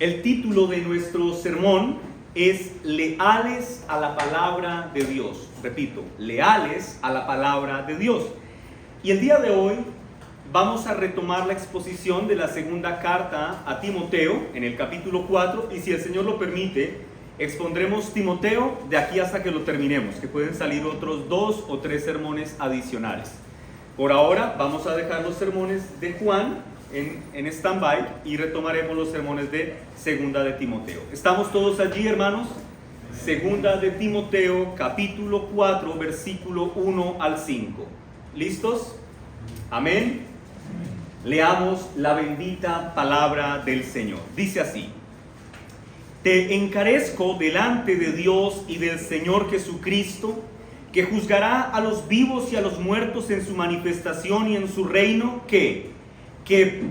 El título de nuestro sermón es Leales a la palabra de Dios. Repito, leales a la palabra de Dios. Y el día de hoy vamos a retomar la exposición de la segunda carta a Timoteo en el capítulo 4, y si el Señor lo permite, expondremos Timoteo de aquí hasta que lo terminemos, que pueden salir otros 2 o 3 sermones adicionales. Por ahora vamos a dejar los sermones de Juan en stand-by y retomaremos los sermones de segunda de Timoteo. ¿Estamos todos allí, hermanos? Segunda de Timoteo, capítulo 4, versículo 1 al 5. ¿Listos? Amén. Leamos la bendita palabra del Señor. Dice así: Te encarezco delante de Dios y del Señor Jesucristo, que juzgará a los vivos y a los muertos en su manifestación y en su reino, que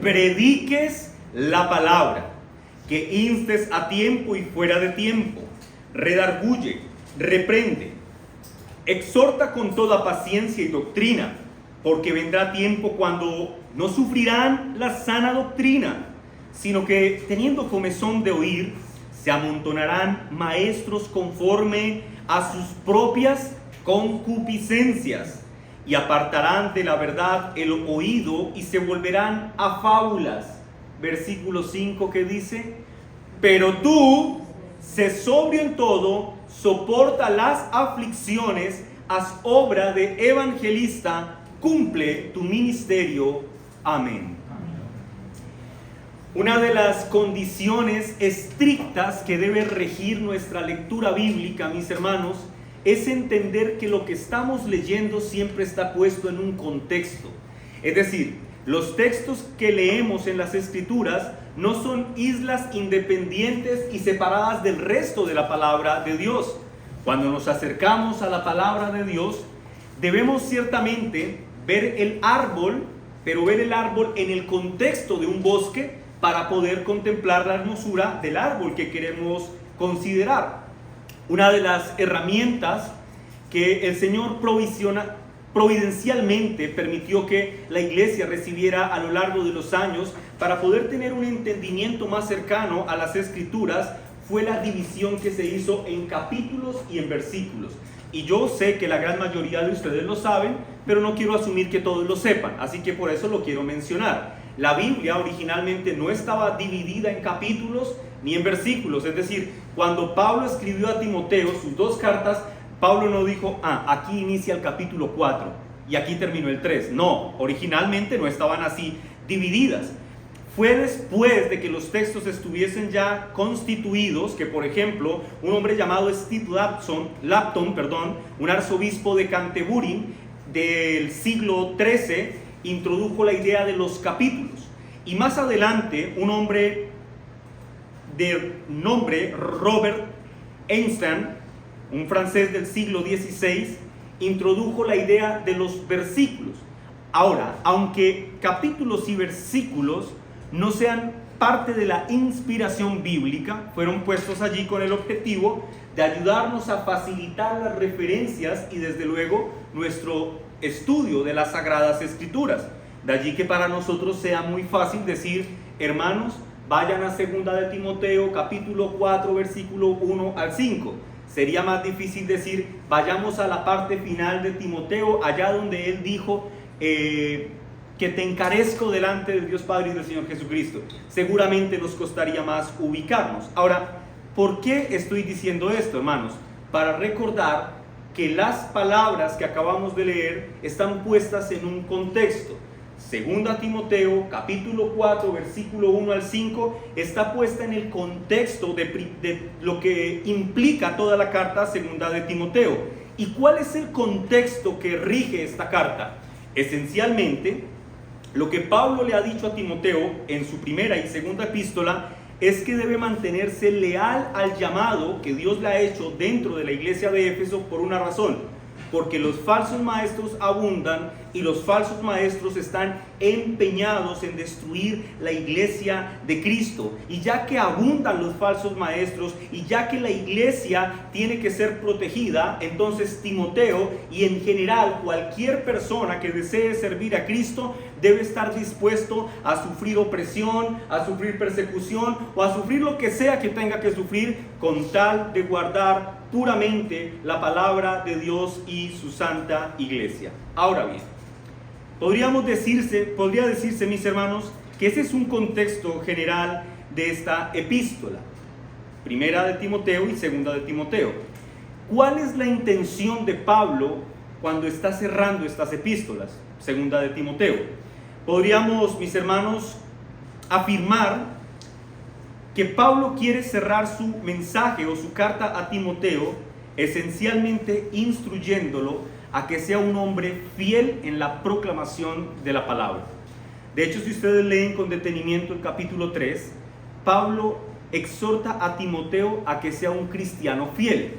prediques la palabra, que instes a tiempo y fuera de tiempo, redarguye, reprende, exhorta con toda paciencia y doctrina, porque vendrá tiempo cuando no sufrirán la sana doctrina, sino que, teniendo comezón de oír, se amontonarán maestros conforme a sus propias concupiscencias, y apartarán de la verdad el oído y se volverán a fábulas. Versículo 5, que dice: Pero tú, sé sobrio en todo, soporta las aflicciones, haz obra de evangelista, cumple tu ministerio. Amén. Una de las condiciones estrictas que debe regir nuestra lectura bíblica, mis hermanos, es entender que lo que estamos leyendo siempre está puesto en un contexto. Es decir, los textos que leemos en las Escrituras no son islas independientes y separadas del resto de la palabra de Dios. Cuando nos acercamos a la palabra de Dios, debemos ciertamente ver el árbol, pero ver el árbol en el contexto de un bosque para poder contemplar la hermosura del árbol que queremos considerar. Una de las herramientas que el Señor providencialmente permitió que la iglesia recibiera a lo largo de los años para poder tener un entendimiento más cercano a las Escrituras fue la división que se hizo en capítulos y en versículos. Y yo sé que la gran mayoría de ustedes lo saben, pero no quiero asumir que todos lo sepan, así que por eso lo quiero mencionar. La Biblia originalmente no estaba dividida en capítulos ni en versículos. Es decir, cuando Pablo escribió a Timoteo sus 2 cartas, Pablo no dijo: aquí inicia el capítulo 4 y aquí terminó el 3. No, originalmente no estaban así divididas. Fue después de que los textos estuviesen ya constituidos que, por ejemplo, un hombre llamado Steve Lapton, un arzobispo de Canterbury del siglo XIII, introdujo la idea de los capítulos. Y más adelante, un hombre de nombre Robert Einstein, un francés del siglo XVI, introdujo la idea de los versículos. Ahora, aunque capítulos y versículos no sean parte de la inspiración bíblica, fueron puestos allí con el objetivo de ayudarnos a facilitar las referencias y desde luego nuestro estudio de las Sagradas Escrituras. De allí que para nosotros sea muy fácil decir: hermanos, vayan a segunda de Timoteo, capítulo 4, versículo 1 al 5. Sería más difícil decir: vayamos a la parte final de Timoteo, allá donde él dijo que te encarezco delante de Dios Padre y del Señor Jesucristo. Seguramente nos costaría más ubicarnos. Ahora, ¿por qué estoy diciendo esto, hermanos? Para recordar que las palabras que acabamos de leer están puestas en un contexto. Segunda Timoteo, capítulo 4, versículo 1 al 5, está puesta en el contexto de lo que implica toda la carta segunda de Timoteo. ¿Y cuál es el contexto que rige esta carta? Esencialmente, lo que Pablo le ha dicho a Timoteo en su primera y segunda epístola es que debe mantenerse leal al llamado que Dios le ha hecho dentro de la iglesia de Éfeso por una razón: porque los falsos maestros abundan y los falsos maestros están empeñados en destruir la iglesia de Cristo. Y ya que abundan los falsos maestros y ya que la iglesia tiene que ser protegida, entonces Timoteo y en general cualquier persona que desee servir a Cristo debe estar dispuesto a sufrir opresión, a sufrir persecución o a sufrir lo que sea que tenga que sufrir con tal de guardar puramente la palabra de Dios y su santa iglesia. Ahora bien, podría decirse, mis hermanos, que ese es un contexto general de esta epístola, primera de Timoteo y segunda de Timoteo. ¿Cuál es la intención de Pablo cuando está cerrando estas epístolas, segunda de Timoteo? Podríamos, mis hermanos, afirmar que Pablo quiere cerrar su mensaje o su carta a Timoteo esencialmente instruyéndolo a que sea un hombre fiel en la proclamación de la palabra. De hecho, si ustedes leen con detenimiento el capítulo 3, Pablo exhorta a Timoteo a que sea un cristiano fiel.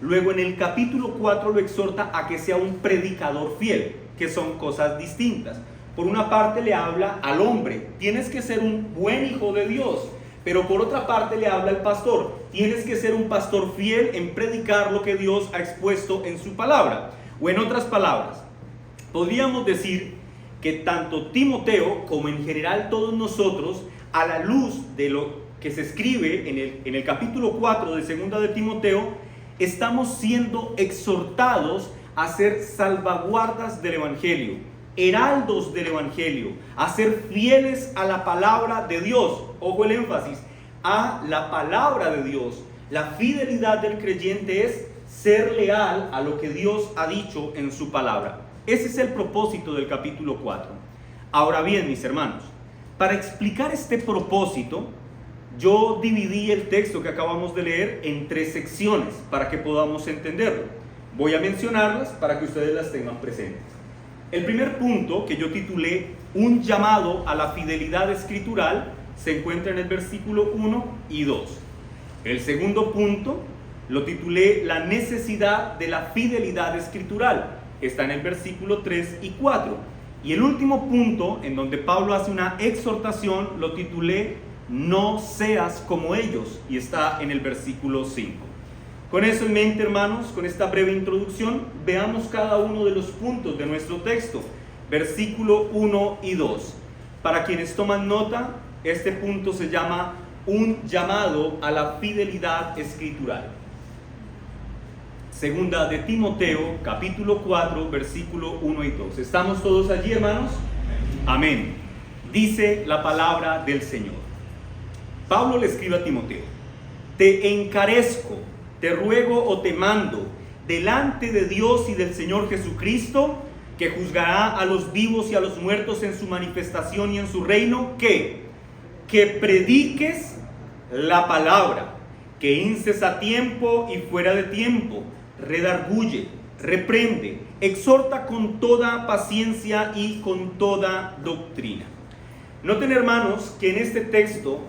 Luego en el capítulo 4 lo exhorta a que sea un predicador fiel, que son cosas distintas. Por una parte le habla al hombre, tienes que ser un buen hijo de Dios. Pero por otra parte le habla al pastor, tienes que ser un pastor fiel en predicar lo que Dios ha expuesto en su palabra. O en otras palabras, podríamos decir que tanto Timoteo como en general todos nosotros, a la luz de lo que se escribe en el capítulo 4 de segunda de Timoteo, estamos siendo exhortados a ser salvaguardas del evangelio, heraldos del evangelio, a ser fieles a la palabra de Dios. Ojo el énfasis, a la palabra de Dios. La fidelidad del creyente es ser leal a lo que Dios ha dicho en su palabra. Ese es el propósito del capítulo 4. Ahora bien, mis hermanos, para explicar este propósito, yo dividí el texto que acabamos de leer en 3 secciones para que podamos entenderlo. Voy a mencionarlas para que ustedes las tengan presentes. El primer punto, que yo titulé Un llamado a la fidelidad escritural, se encuentra en el versículo 1 y 2. El segundo punto lo titulé La necesidad de la fidelidad escritural, está en el versículo 3 y 4. Y el último punto, en donde Pablo hace una exhortación, lo titulé No seas como ellos, y está en el versículo 5. Con eso en mente, hermanos, con esta breve introducción, veamos cada uno de los puntos de nuestro texto, versículo 1 y 2. Para quienes toman nota, este punto se llama un llamado a la fidelidad escritural. Segunda de Timoteo, capítulo 4, versículo 1 y 2. ¿Estamos todos allí, hermanos? Amén. Dice la palabra del Señor. Pablo le escribe a Timoteo: Te encarezco, te ruego o te mando, delante de Dios y del Señor Jesucristo, que juzgará a los vivos y a los muertos en su manifestación y en su reino, que prediques la palabra, que instes a tiempo y fuera de tiempo, redarguye, reprende, exhorta con toda paciencia y con toda doctrina. Noten, hermanos, que en este texto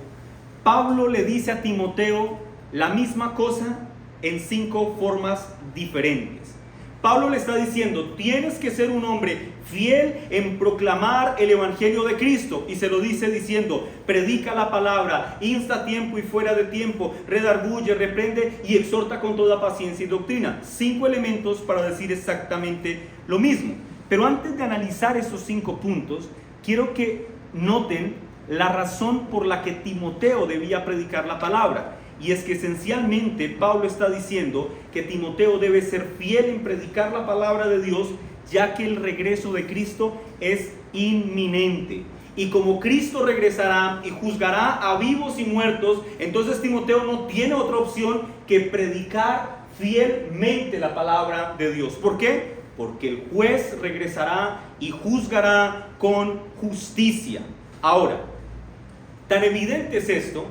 Pablo le dice a Timoteo la misma cosa en 5 formas diferentes. Pablo le está diciendo, tienes que ser un hombre fiel en proclamar el evangelio de Cristo, y se lo dice diciendo, predica la palabra, insta a tiempo y fuera de tiempo, redarguye, reprende y exhorta con toda paciencia y doctrina. 5 elementos para decir exactamente lo mismo. Pero antes de analizar esos 5 puntos, quiero que noten la razón por la que Timoteo debía predicar la palabra. Y es que esencialmente Pablo está diciendo que Timoteo debe ser fiel en predicar la palabra de Dios, ya que el regreso de Cristo es inminente. Y como Cristo regresará y juzgará a vivos y muertos, entonces Timoteo no tiene otra opción que predicar fielmente la palabra de Dios. ¿Por qué? Porque el juez regresará y juzgará con justicia. Ahora, tan evidente es esto,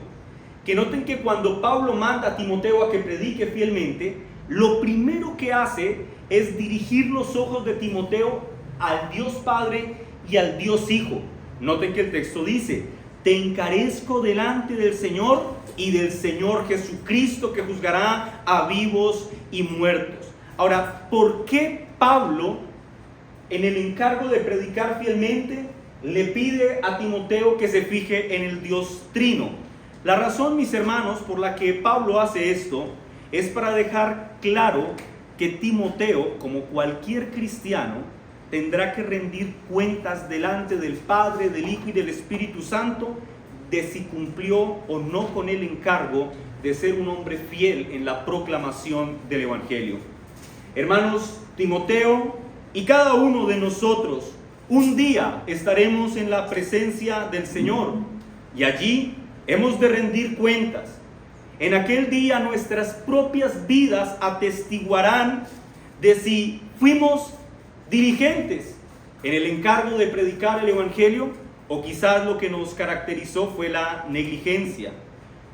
que noten que cuando Pablo manda a Timoteo a que predique fielmente, lo primero que hace es dirigir los ojos de Timoteo al Dios Padre y al Dios Hijo. Noten que el texto dice, te encarezco delante del Señor y del Señor Jesucristo, que juzgará a vivos y muertos. Ahora, ¿por qué Pablo, en el encargo de predicar fielmente, le pide a Timoteo que se fije en el Dios Trino? La razón, mis hermanos, por la que Pablo hace esto es para dejar claro que Timoteo, como cualquier cristiano, tendrá que rendir cuentas delante del Padre, del Hijo y del Espíritu Santo de si cumplió o no con el encargo de ser un hombre fiel en la proclamación del Evangelio. Hermanos, Timoteo y cada uno de nosotros un día estaremos en la presencia del Señor y allí hemos de rendir cuentas. En aquel día nuestras propias vidas atestiguarán de si fuimos diligentes en el encargo de predicar el Evangelio o quizás lo que nos caracterizó fue la negligencia.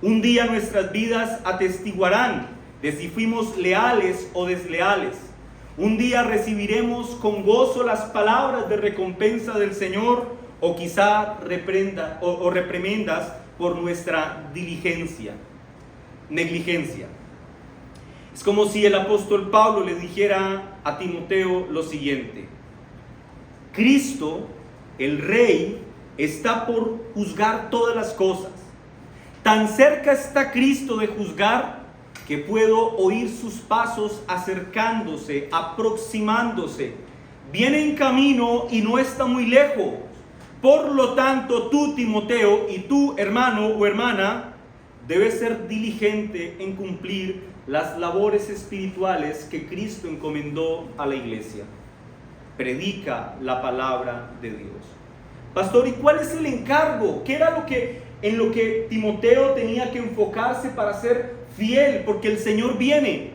Un día nuestras vidas atestiguarán de si fuimos leales o desleales. Un día recibiremos con gozo las palabras de recompensa del Señor o quizá reprimendas por nuestra negligencia. Es como si el apóstol Pablo le dijera a Timoteo lo siguiente: Cristo, el Rey, está por juzgar todas las cosas. Tan cerca está Cristo de juzgar que puedo oír sus pasos acercándose, aproximándose. Viene en camino y no está muy lejos. Por lo tanto, tú, Timoteo, y tú, hermano o hermana, debes ser diligente en cumplir las labores espirituales que Cristo encomendó a la iglesia. Predica la palabra de Dios. Pastor, ¿y cuál es el encargo? ¿Qué era en lo que Timoteo tenía que enfocarse para ser fiel? Porque el Señor viene.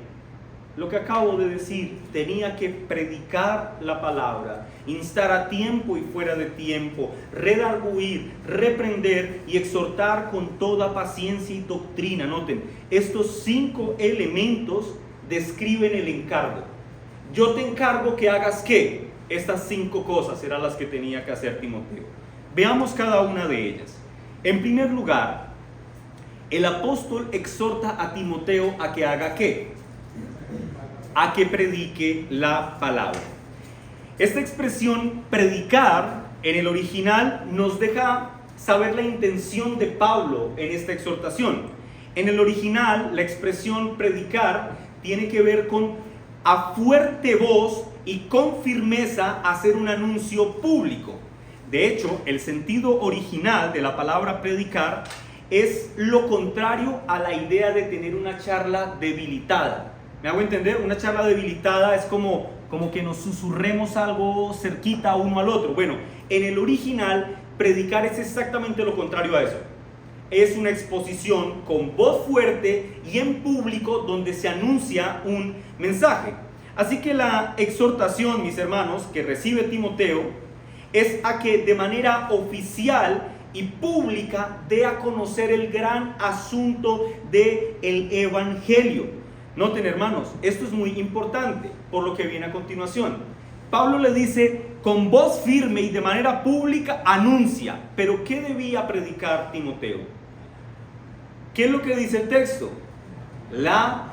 Lo que acabo de decir, tenía que predicar la palabra, instar a tiempo y fuera de tiempo, redarguir, reprender y exhortar con toda paciencia y doctrina. Noten, estos 5 elementos describen el encargo. Yo te encargo que hagas ¿qué? Estas 5 cosas eran las que tenía que hacer Timoteo. Veamos cada una de ellas. En primer lugar, el apóstol exhorta a Timoteo a que haga ¿qué? A que predique la palabra. Esta expresión predicar en el original nos deja saber la intención de Pablo en esta exhortación. En el original, la expresión predicar tiene que ver con a fuerte voz y con firmeza hacer un anuncio público. De hecho, el sentido original de la palabra predicar es lo contrario a la idea de tener una charla debilitada. ¿Me hago entender? Una charla debilitada es como que nos susurremos algo cerquita uno al otro. Bueno, en el original, predicar es exactamente lo contrario a eso. Es una exposición con voz fuerte y en público donde se anuncia un mensaje. Así que la exhortación, mis hermanos, que recibe Timoteo es a que de manera oficial y pública dé a conocer el gran asunto del Evangelio. Noten, hermanos, esto es muy importante por lo que viene a continuación. Pablo le dice, con voz firme y de manera pública anuncia. Pero ¿qué debía predicar Timoteo? ¿Qué es lo que dice el texto? La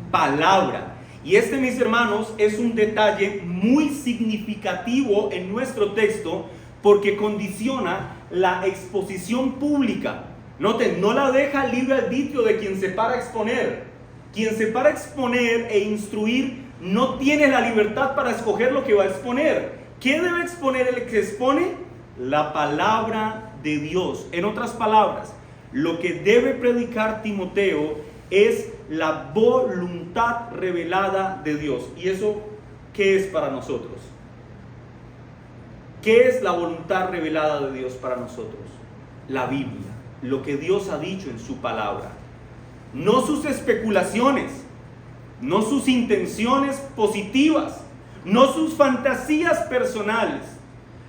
palabra. Y este, mis hermanos, es un detalle muy significativo en nuestro texto porque condiciona la exposición pública. Noten, no la deja libre albedrío de quien se para a exponer. Quien se para a exponer e instruir no tiene la libertad para escoger lo que va a exponer. ¿Qué debe exponer el que expone? La palabra de Dios. En otras palabras, lo que debe predicar Timoteo es la voluntad revelada de Dios. ¿Y eso qué es para nosotros? ¿Qué es la voluntad revelada de Dios para nosotros? La Biblia, lo que Dios ha dicho en su palabra. No sus especulaciones, no sus intenciones positivas, no sus fantasías personales.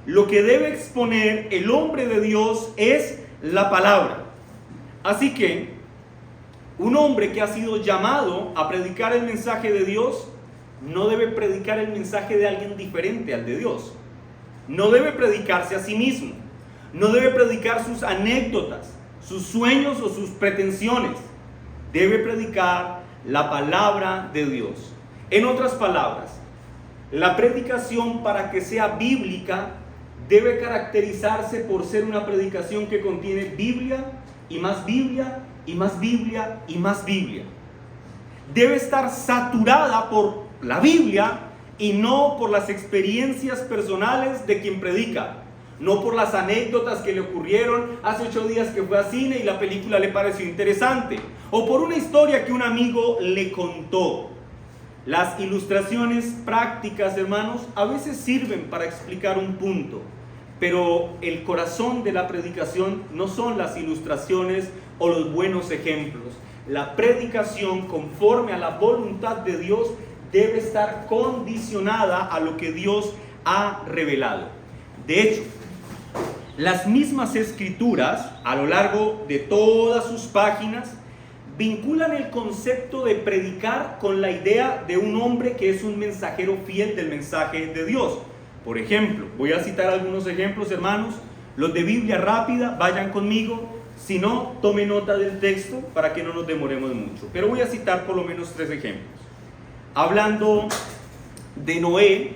Lo que debe exponer el hombre de Dios es la palabra. Así que un hombre que ha sido llamado a predicar el mensaje de Dios no debe predicar el mensaje de alguien diferente al de Dios. No debe predicarse a sí mismo. No debe predicar sus anécdotas, sus sueños o sus pretensiones. Debe predicar la palabra de Dios. En otras palabras, la predicación, para que sea bíblica, debe caracterizarse por ser una predicación que contiene Biblia y más Biblia y más Biblia y más Biblia. Debe estar saturada por la Biblia y no por las experiencias personales de quien predica, no por las anécdotas que le ocurrieron hace 8 días que fue a cine y la película le pareció interesante, o por una historia que un amigo le contó. Las ilustraciones prácticas, hermanos, a veces sirven para explicar un punto, pero el corazón de la predicación no son las ilustraciones o los buenos ejemplos. La predicación, conforme a la voluntad de Dios, debe estar condicionada a lo que Dios ha revelado. De hecho, las mismas escrituras, a lo largo de todas sus páginas, vinculan el concepto de predicar con la idea de un hombre que es un mensajero fiel del mensaje de Dios. Por ejemplo, voy a citar algunos ejemplos, hermanos, los de Biblia rápida, vayan conmigo, si no, tome nota del texto para que no nos demoremos mucho. Pero voy a citar por lo menos 3 ejemplos. Hablando de Noé,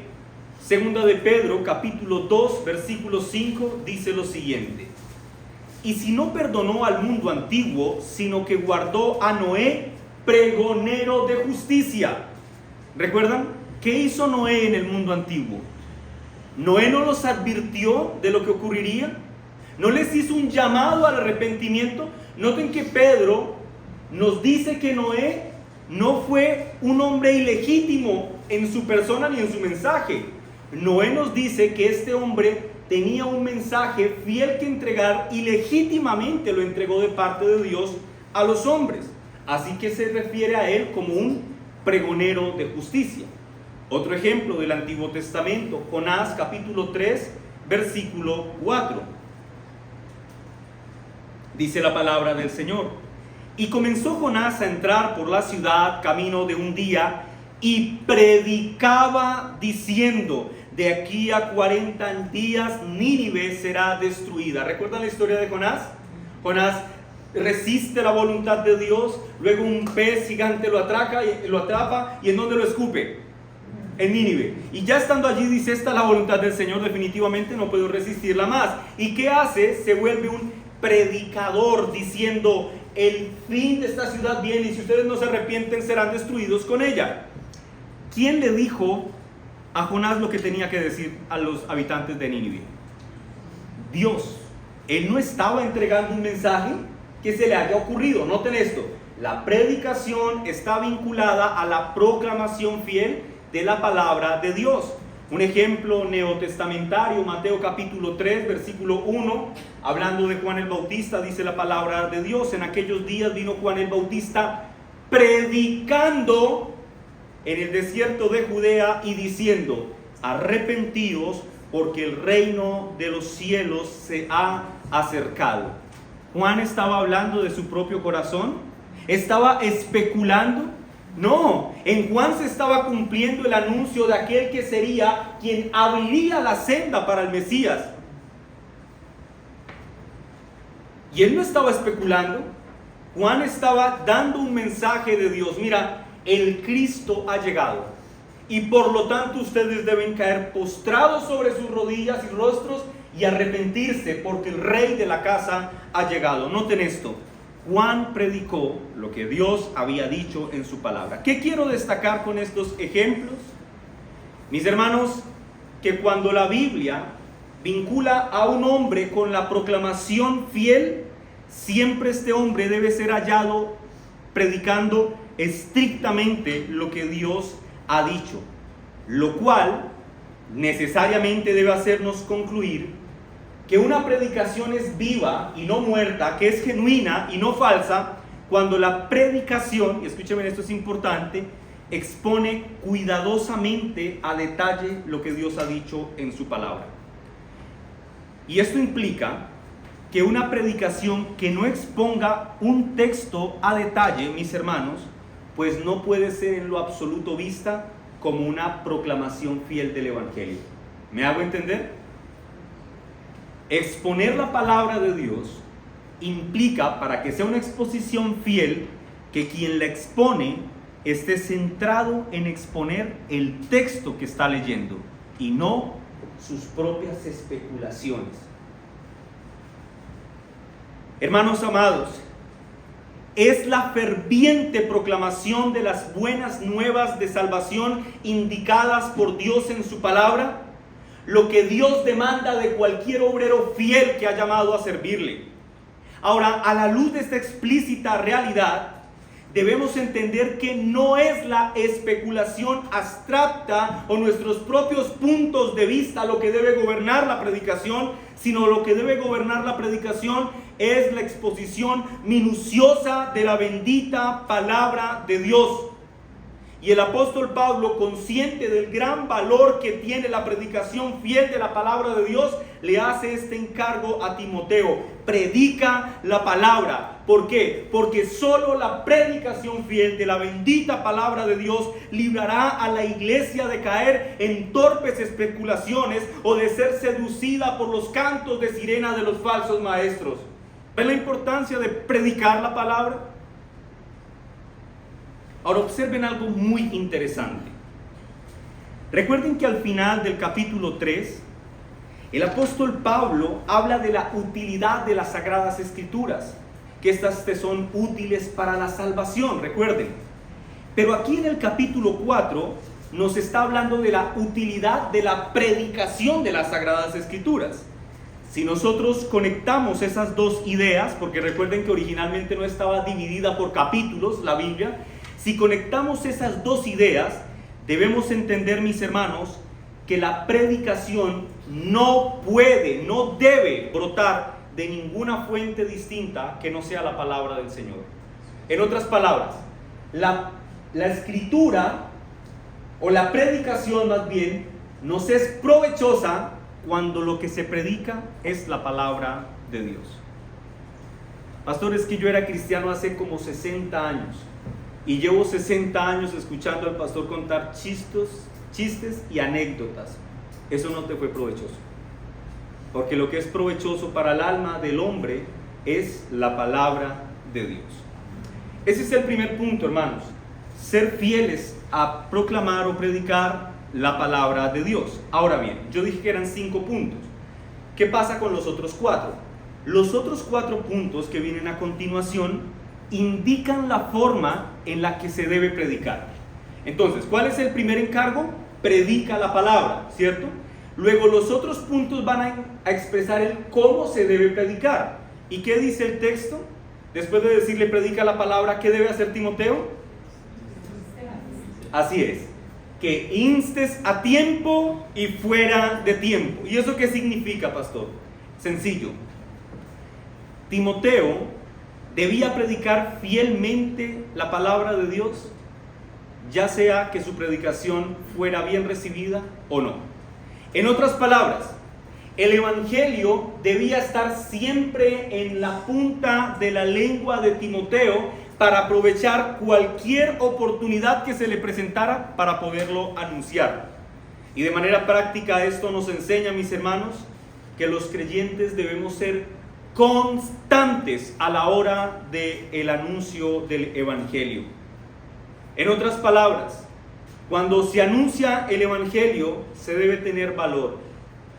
segunda de Pedro, capítulo 2, versículo 5, dice lo siguiente: y si no perdonó al mundo antiguo, sino que guardó a Noé, pregonero de justicia. ¿Recuerdan? ¿Qué hizo Noé en el mundo antiguo? Noé no los advirtió de lo que ocurriría, no les hizo un llamado al arrepentimiento. Noten que Pedro nos dice que Noé no fue un hombre ilegítimo en su persona ni en su mensaje. Noé nos dice que este hombre tenía un mensaje fiel que entregar y legítimamente lo entregó de parte de Dios a los hombres. Así que se refiere a él como un pregonero de justicia. Otro ejemplo del Antiguo Testamento, Jonás capítulo 3, versículo 4. Dice la palabra del Señor: y comenzó Jonás a entrar por la ciudad camino de un día y predicaba diciendo: de aquí a 40 días Nínive será destruida. ¿Recuerdan la historia de Jonás? Jonás resiste la voluntad de Dios, luego un pez gigante lo atrapa y ¿en dónde lo escupe? En Nínive. Y ya estando allí dice: esta es la voluntad del Señor, definitivamente no puedo resistirla más. ¿Y qué hace? Se vuelve un predicador diciendo: el fin de esta ciudad viene y si ustedes no se arrepienten serán destruidos con ella. ¿Quién le dijo a Jonás lo que tenía que decir a los habitantes de Nínive? Dios. Él no estaba entregando un mensaje que se le haya ocurrido. Noten esto: la predicación está vinculada a la proclamación fiel de la palabra de Dios. Un ejemplo neotestamentario, Mateo capítulo 3, versículo 1, hablando de Juan el Bautista, dice la palabra de Dios: en aquellos días vino Juan el Bautista predicando en el desierto de Judea y diciendo: arrepentíos, porque el reino de los cielos se ha acercado. Juan estaba hablando de su propio corazón, estaba especulando. No, en Juan se estaba cumpliendo el anuncio de aquel que sería quien abriría la senda para el Mesías. Y él no estaba especulando. Juan estaba dando un mensaje de Dios: mira, el Cristo ha llegado y por lo tanto ustedes deben caer postrados sobre sus rodillas y rostros y arrepentirse, porque el rey de la casa ha llegado. Noten esto: Juan predicó lo que Dios había dicho en su palabra. ¿Qué quiero destacar con estos ejemplos? Mis hermanos, que cuando la Biblia vincula a un hombre con la proclamación fiel, siempre este hombre debe ser hallado predicando estrictamente lo que Dios ha dicho, lo cual necesariamente debe hacernos concluir que una predicación es viva y no muerta, que es genuina y no falsa, cuando la predicación, y escúcheme, esto es importante, expone cuidadosamente a detalle lo que Dios ha dicho en su palabra. Y esto implica que una predicación que no exponga un texto a detalle, mis hermanos, pues no puede ser en lo absoluto vista como una proclamación fiel del Evangelio. ¿Me hago entender? Exponer la palabra de Dios implica, para que sea una exposición fiel, que quien la expone esté centrado en exponer el texto que está leyendo y no sus propias especulaciones. Hermanos amados, es la ferviente proclamación de las buenas nuevas de salvación indicadas por Dios en su palabra, lo que Dios demanda de cualquier obrero fiel que ha llamado a servirle. Ahora, a la luz de esta explícita realidad, debemos entender que no es la especulación abstracta o nuestros propios puntos de vista lo que debe gobernar la predicación, sino lo que debe gobernar la predicación es la exposición minuciosa de la bendita palabra de Dios. Y el apóstol Pablo, consciente del gran valor que tiene la predicación fiel de la palabra de Dios, le hace este encargo a Timoteo: predica la palabra. ¿Por qué? Porque solo la predicación fiel de la bendita palabra de Dios librará a la iglesia de caer en torpes especulaciones o de ser seducida por los cantos de sirena de los falsos maestros. ¿Ven la importancia de predicar la palabra? Ahora observen algo muy interesante. Recuerden que al final del capítulo 3, el apóstol Pablo habla de la utilidad de las Sagradas Escrituras, que estas te son útiles para la salvación, recuerden. Pero aquí en el capítulo 4 nos está hablando de la utilidad de la predicación de las Sagradas Escrituras. Si nosotros conectamos esas dos ideas, porque recuerden que originalmente no estaba dividida por capítulos la Biblia, si conectamos esas dos ideas, debemos entender, mis hermanos, que la predicación no puede, no debe brotar de ninguna fuente distinta que no sea la palabra del Señor. En otras palabras, la escritura o la predicación más bien nos es provechosa cuando lo que se predica es la palabra de Dios. Pastor, es que yo era cristiano hace como 60 años. Y llevo 60 años escuchando al pastor contar chistes y anécdotas. Eso no te fue provechoso. Porque lo que es provechoso para el alma del hombre es la palabra de Dios. Ese es el primer punto, hermanos. Ser fieles a proclamar o predicar la palabra de Dios. Ahora bien, yo dije que eran 5 puntos. ¿Qué pasa con los otros 4? Los otros 4 puntos que vienen a continuación indican la forma en la que se debe predicar. Entonces, ¿cuál es el primer encargo? Predica la palabra, ¿cierto? Luego los otros puntos van a expresar el cómo se debe predicar. ¿Y qué dice el texto? Después de decirle predica la palabra, ¿qué debe hacer Timoteo? Así es, que instes a tiempo y fuera de tiempo. ¿Y eso qué significa, pastor? Sencillo. Timoteo debía predicar fielmente la palabra de Dios, ya sea que su predicación fuera bien recibida o no. En otras palabras, el evangelio debía estar siempre en la punta de la lengua de Timoteo para aprovechar cualquier oportunidad que se le presentara para poderlo anunciar. Y de manera práctica esto nos enseña, mis hermanos, que los creyentes debemos ser constantes a la hora del anuncio del evangelio. En otras palabras, cuando se anuncia el evangelio se debe tener valor.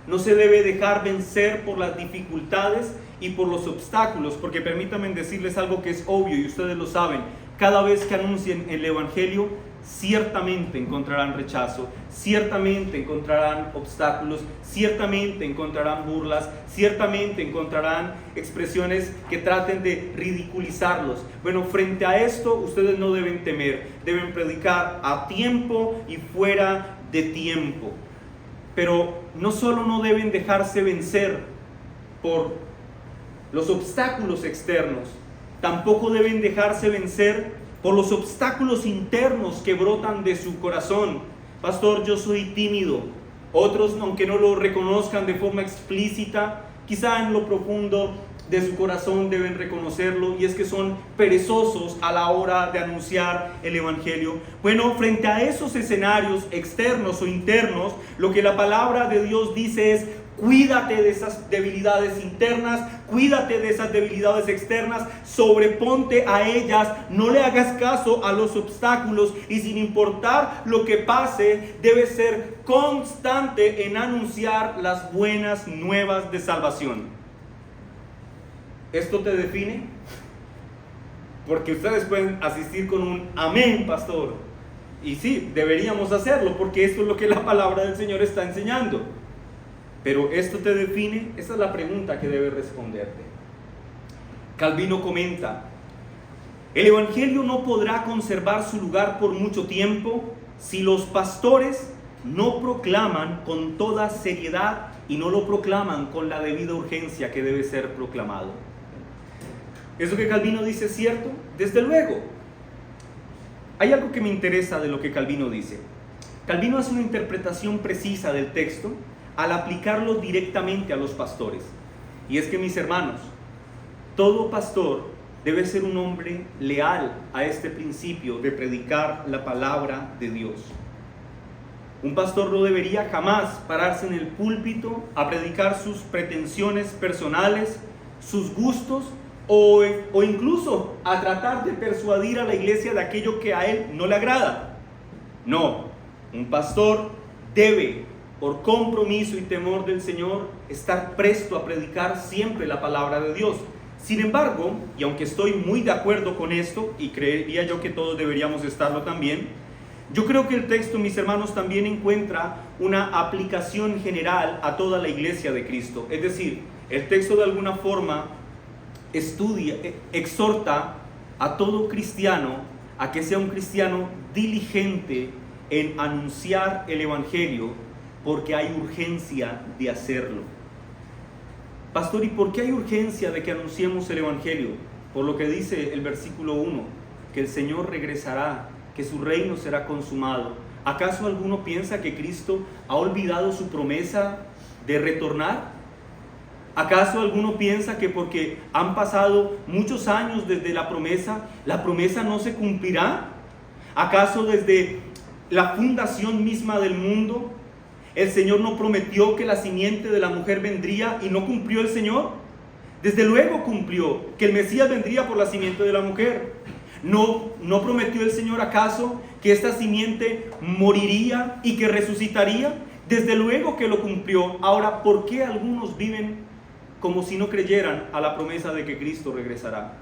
No se debe dejar vencer por las dificultades y por los obstáculos, porque permítanme decirles algo que es obvio y ustedes lo saben. Cada vez que anuncien el evangelio, ciertamente encontrarán rechazo, ciertamente encontrarán obstáculos, ciertamente encontrarán burlas, ciertamente encontrarán expresiones que traten de ridiculizarlos. Bueno, frente a esto ustedes no deben temer, deben predicar a tiempo y fuera de tiempo. Pero no solo no deben dejarse vencer por los obstáculos externos, tampoco deben dejarse vencer por los obstáculos internos que brotan de su corazón. Pastor, yo soy tímido. Otros, aunque no lo reconozcan de forma explícita, quizá en lo profundo de su corazón deben reconocerlo, y es que son perezosos a la hora de anunciar el evangelio. Bueno, frente a esos escenarios externos o internos, lo que la palabra de Dios dice es: cuídate de esas debilidades internas, cuídate de esas debilidades externas, sobreponte a ellas, no le hagas caso a los obstáculos, y sin importar lo que pase, debes ser constante en anunciar las buenas nuevas de salvación. ¿Esto te define? porque ustedes pueden asistir con un amén, pastor. Y sí, deberíamos hacerlo, porque esto es lo que la palabra del Señor está enseñando. Pero ¿esto te define? Esa es la pregunta que debes responderte. Calvino comenta: el Evangelio no podrá conservar su lugar por mucho tiempo si los pastores no proclaman con toda seriedad y no lo proclaman con la debida urgencia que debe ser proclamado. ¿Eso que Calvino dice es cierto? Desde luego. Hay algo que me interesa de lo que Calvino dice. Calvino hace una interpretación precisa del texto al aplicarlo directamente a los pastores. Y es que, mis hermanos, todo pastor debe ser un hombre leal a este principio de predicar la palabra de Dios. Un pastor no debería jamás pararse en el púlpito a predicar sus pretensiones personales, sus gustos o incluso a tratar de persuadir a la iglesia de aquello que a él no le agrada. No, un pastor debe, por compromiso y temor del Señor, estar presto a predicar siempre la palabra de Dios. Sin embargo, y aunque estoy muy de acuerdo con esto, y creería yo que todos deberíamos estarlo también, yo creo que el texto, mis hermanos, también encuentra una aplicación general a toda la iglesia de Cristo. Es decir, el texto de alguna forma exhorta a todo cristiano a que sea un cristiano diligente en anunciar el Evangelio, porque hay urgencia de hacerlo. Pastor, ¿y por qué hay urgencia de que anunciemos el Evangelio? Por lo que dice el versículo 1, que el Señor regresará, que su reino será consumado. ¿Acaso alguno piensa que Cristo ha olvidado su promesa de retornar? ¿Acaso alguno piensa que porque han pasado muchos años desde la promesa no se cumplirá? ¿Acaso desde la fundación misma del mundo el Señor no prometió que la simiente de la mujer vendría y no cumplió el Señor? Desde luego cumplió que el Mesías vendría por la simiente de la mujer. ¿No prometió el Señor acaso que esta simiente moriría y que resucitaría? Desde luego que lo cumplió. Ahora, ¿por qué algunos viven como si no creyeran a la promesa de que Cristo regresará?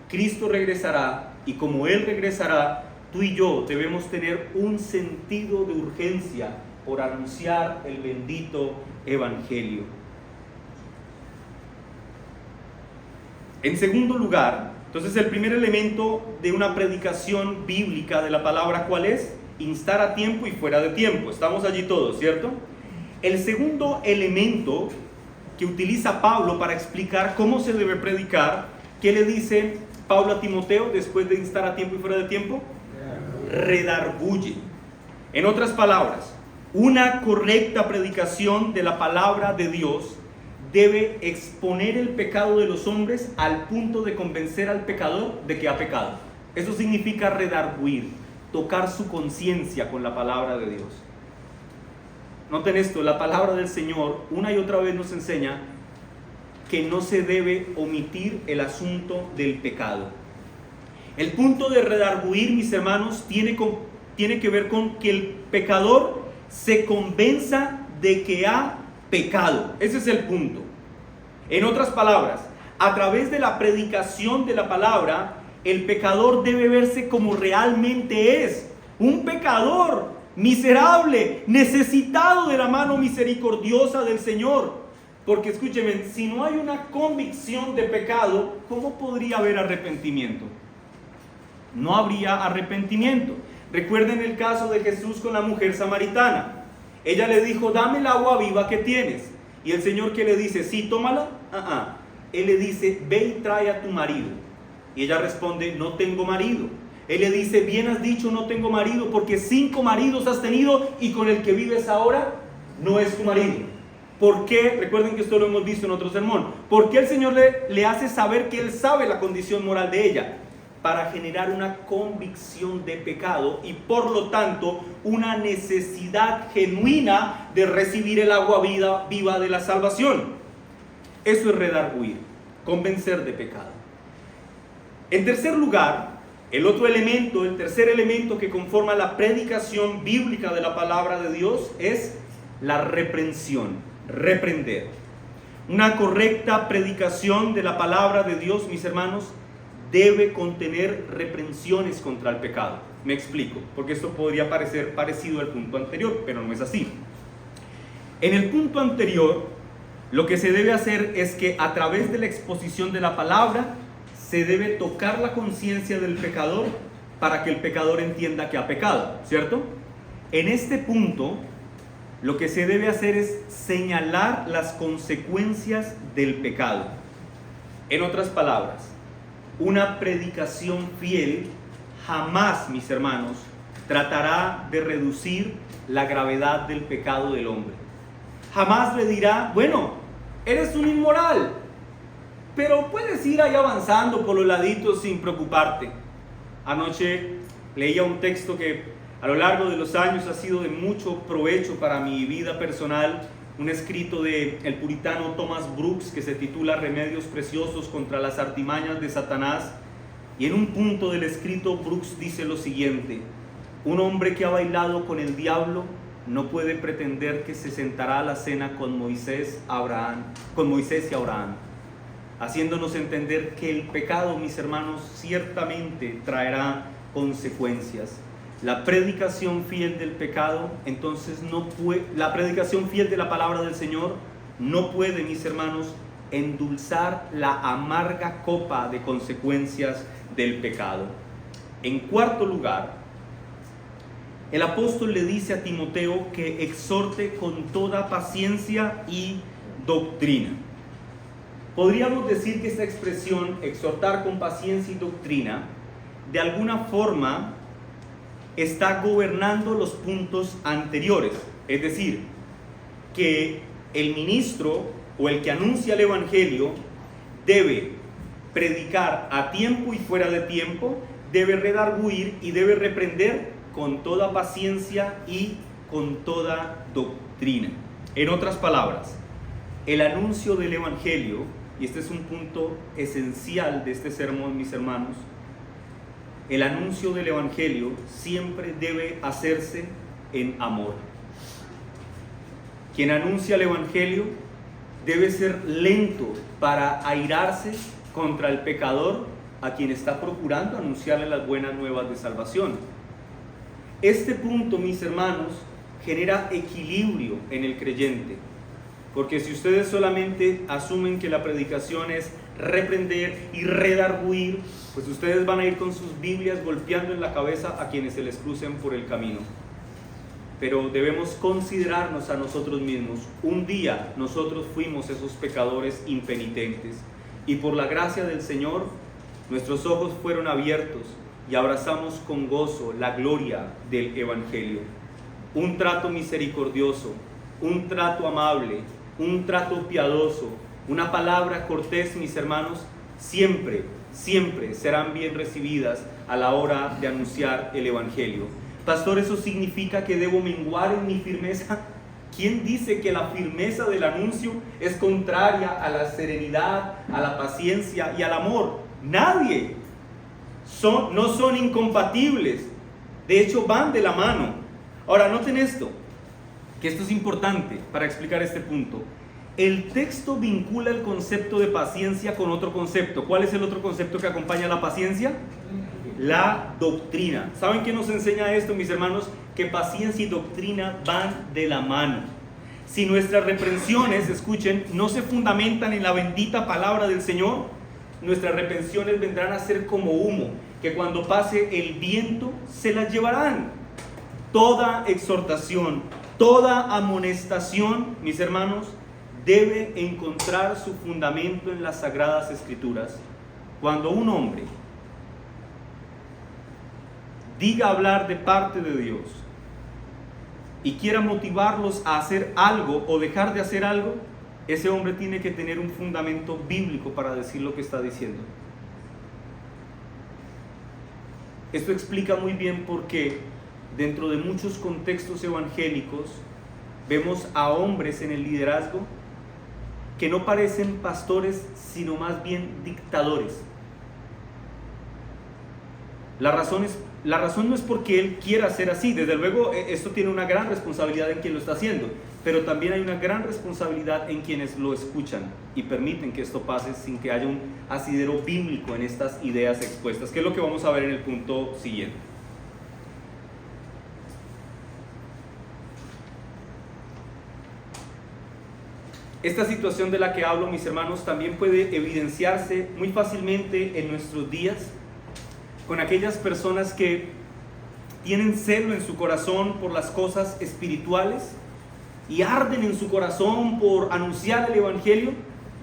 Cristo regresará, y como Él regresará, tú y yo debemos tener un sentido de urgencia por anunciar el bendito Evangelio. En segundo lugar, entonces el primer elemento de una predicación bíblica de la palabra, ¿cuál es? Instar a tiempo y fuera de tiempo. Estamos allí todos, ¿cierto? El segundo elemento que utiliza Pablo para explicar cómo se debe predicar, ¿qué le dice Pablo a Timoteo después de instar a tiempo y fuera de tiempo? Redarguye. En otras palabras, una correcta predicación de la palabra de Dios debe exponer el pecado de los hombres al punto de convencer al pecador de que ha pecado. Eso significa redarguir, tocar su conciencia con la palabra de Dios. Noten esto, la palabra del Señor una y otra vez nos enseña que no se debe omitir el asunto del pecado. El punto de redarguir, mis hermanos, tiene que ver con que el pecador se convenza de que ha pecado. Ese es el punto. En otras palabras, a través de la predicación de la palabra, el pecador debe verse como realmente es: un pecador miserable, necesitado de la mano misericordiosa del Señor. Porque escúcheme, si no hay una convicción de pecado, ¿cómo podría haber arrepentimiento? No habría arrepentimiento. Recuerden el caso de Jesús con la mujer samaritana. Ella le dijo: dame el agua viva que tienes. Y el Señor, ¿qué le dice? Sí, tómala. Él le dice: ve y trae a tu marido. Y ella responde: no tengo marido. Él le dice: bien has dicho, no tengo marido, porque 5 maridos has tenido y con el que vives ahora no es tu marido. ¿Por qué? Recuerden que esto lo hemos visto en otro sermón. ¿Por qué el Señor le hace saber que Él sabe la condición moral de ella? Para generar una convicción de pecado y por lo tanto una necesidad genuina de recibir el agua viva de la salvación. Eso es redarguir, convencer de pecado. En tercer lugar, el tercer elemento que conforma la predicación bíblica de la palabra de Dios es la reprensión, reprender. Una correcta predicación de la palabra de Dios, mis hermanos, debe contener reprensiones contra el pecado. Me explico, porque esto podría parecer parecido al punto anterior, pero no es así. En el punto anterior, lo que se debe hacer es que a través de la exposición de la palabra, se debe tocar la conciencia del pecador para que el pecador entienda que ha pecado, ¿cierto? En este punto, lo que se debe hacer es señalar las consecuencias del pecado. En otras palabras, una predicación fiel jamás, mis hermanos, tratará de reducir la gravedad del pecado del hombre. Jamás le dirá, bueno, eres un inmoral, pero puedes ir ahí avanzando por los laditos sin preocuparte. Anoche leía un texto que a lo largo de los años ha sido de mucho provecho para mi vida personal, un escrito del puritano Thomas Brooks que se titula Remedios preciosos contra las artimañas de Satanás. Y en un punto del escrito Brooks dice lo siguiente: un hombre que ha bailado con el diablo no puede pretender que se sentará a la cena con Moisés y Abraham, haciéndonos entender que el pecado, mis hermanos, ciertamente traerá consecuencias. La predicación fiel del pecado, entonces la predicación fiel de la palabra del Señor no puede, mis hermanos, endulzar la amarga copa de consecuencias del pecado. En cuarto lugar, el apóstol le dice a Timoteo que exhorte con toda paciencia y doctrina. Podríamos decir que esta expresión, exhortar con paciencia y doctrina, de alguna forma está gobernando los puntos anteriores. Es decir, que el ministro o el que anuncia el evangelio debe predicar a tiempo y fuera de tiempo, debe redarguir y debe reprender con toda paciencia y con toda doctrina. En otras palabras, el anuncio del evangelio, y este es un punto esencial de este sermón, mis hermanos, el anuncio del evangelio siempre debe hacerse en amor. Quien anuncia el evangelio debe ser lento para airarse contra el pecador a quien está procurando anunciarle las buenas nuevas de salvación. Este punto, mis hermanos, genera equilibrio en el creyente, porque si ustedes solamente asumen que la predicación es reprender y redarguir, pues ustedes van a ir con sus Biblias golpeando en la cabeza a quienes se les crucen por el camino. Pero debemos considerarnos a nosotros mismos. Un día nosotros fuimos esos pecadores impenitentes, y por la gracia del Señor nuestros ojos fueron abiertos y abrazamos con gozo la gloria del evangelio. Un trato misericordioso, un trato amable, un trato piadoso, una palabra cortés, mis hermanos, siempre serán bien recibidas a la hora de anunciar el evangelio. Pastor, ¿eso significa que debo menguar en mi firmeza? ¿Quién dice que la firmeza del anuncio es contraria a la serenidad, a la paciencia y al amor? Nadie. No son incompatibles. De hecho, van de la mano. Ahora, noten esto, que esto es importante para explicar este punto. El texto vincula el concepto de paciencia con otro concepto. ¿Cuál es el otro concepto que acompaña a la paciencia? La doctrina. ¿Saben qué nos enseña esto, mis hermanos? Que paciencia y doctrina van de la mano. Si nuestras reprensiones, escuchen, no se fundamentan en la bendita palabra del Señor, nuestras reprensiones vendrán a ser como humo, que cuando pase el viento se las llevarán. Toda exhortación, toda amonestación, mis hermanos, debe encontrar su fundamento en las Sagradas Escrituras. Cuando un hombre diga hablar de parte de Dios y quiera motivarlos a hacer algo o dejar de hacer algo, ese hombre tiene que tener un fundamento bíblico para decir lo que está diciendo. Esto explica muy bien por qué dentro de muchos contextos evangélicos vemos a hombres en el liderazgo que no parecen pastores, sino más bien dictadores. La razón no es porque él quiera ser así. Desde luego esto tiene una gran responsabilidad en quien lo está haciendo, pero también hay una gran responsabilidad en quienes lo escuchan y permiten que esto pase sin que haya un asidero bíblico en estas ideas expuestas, que es lo que vamos a ver en el punto siguiente. Esta situación de la que hablo, mis hermanos, también puede evidenciarse muy fácilmente en nuestros días con aquellas personas que tienen celo en su corazón por las cosas espirituales y arden en su corazón por anunciar el Evangelio,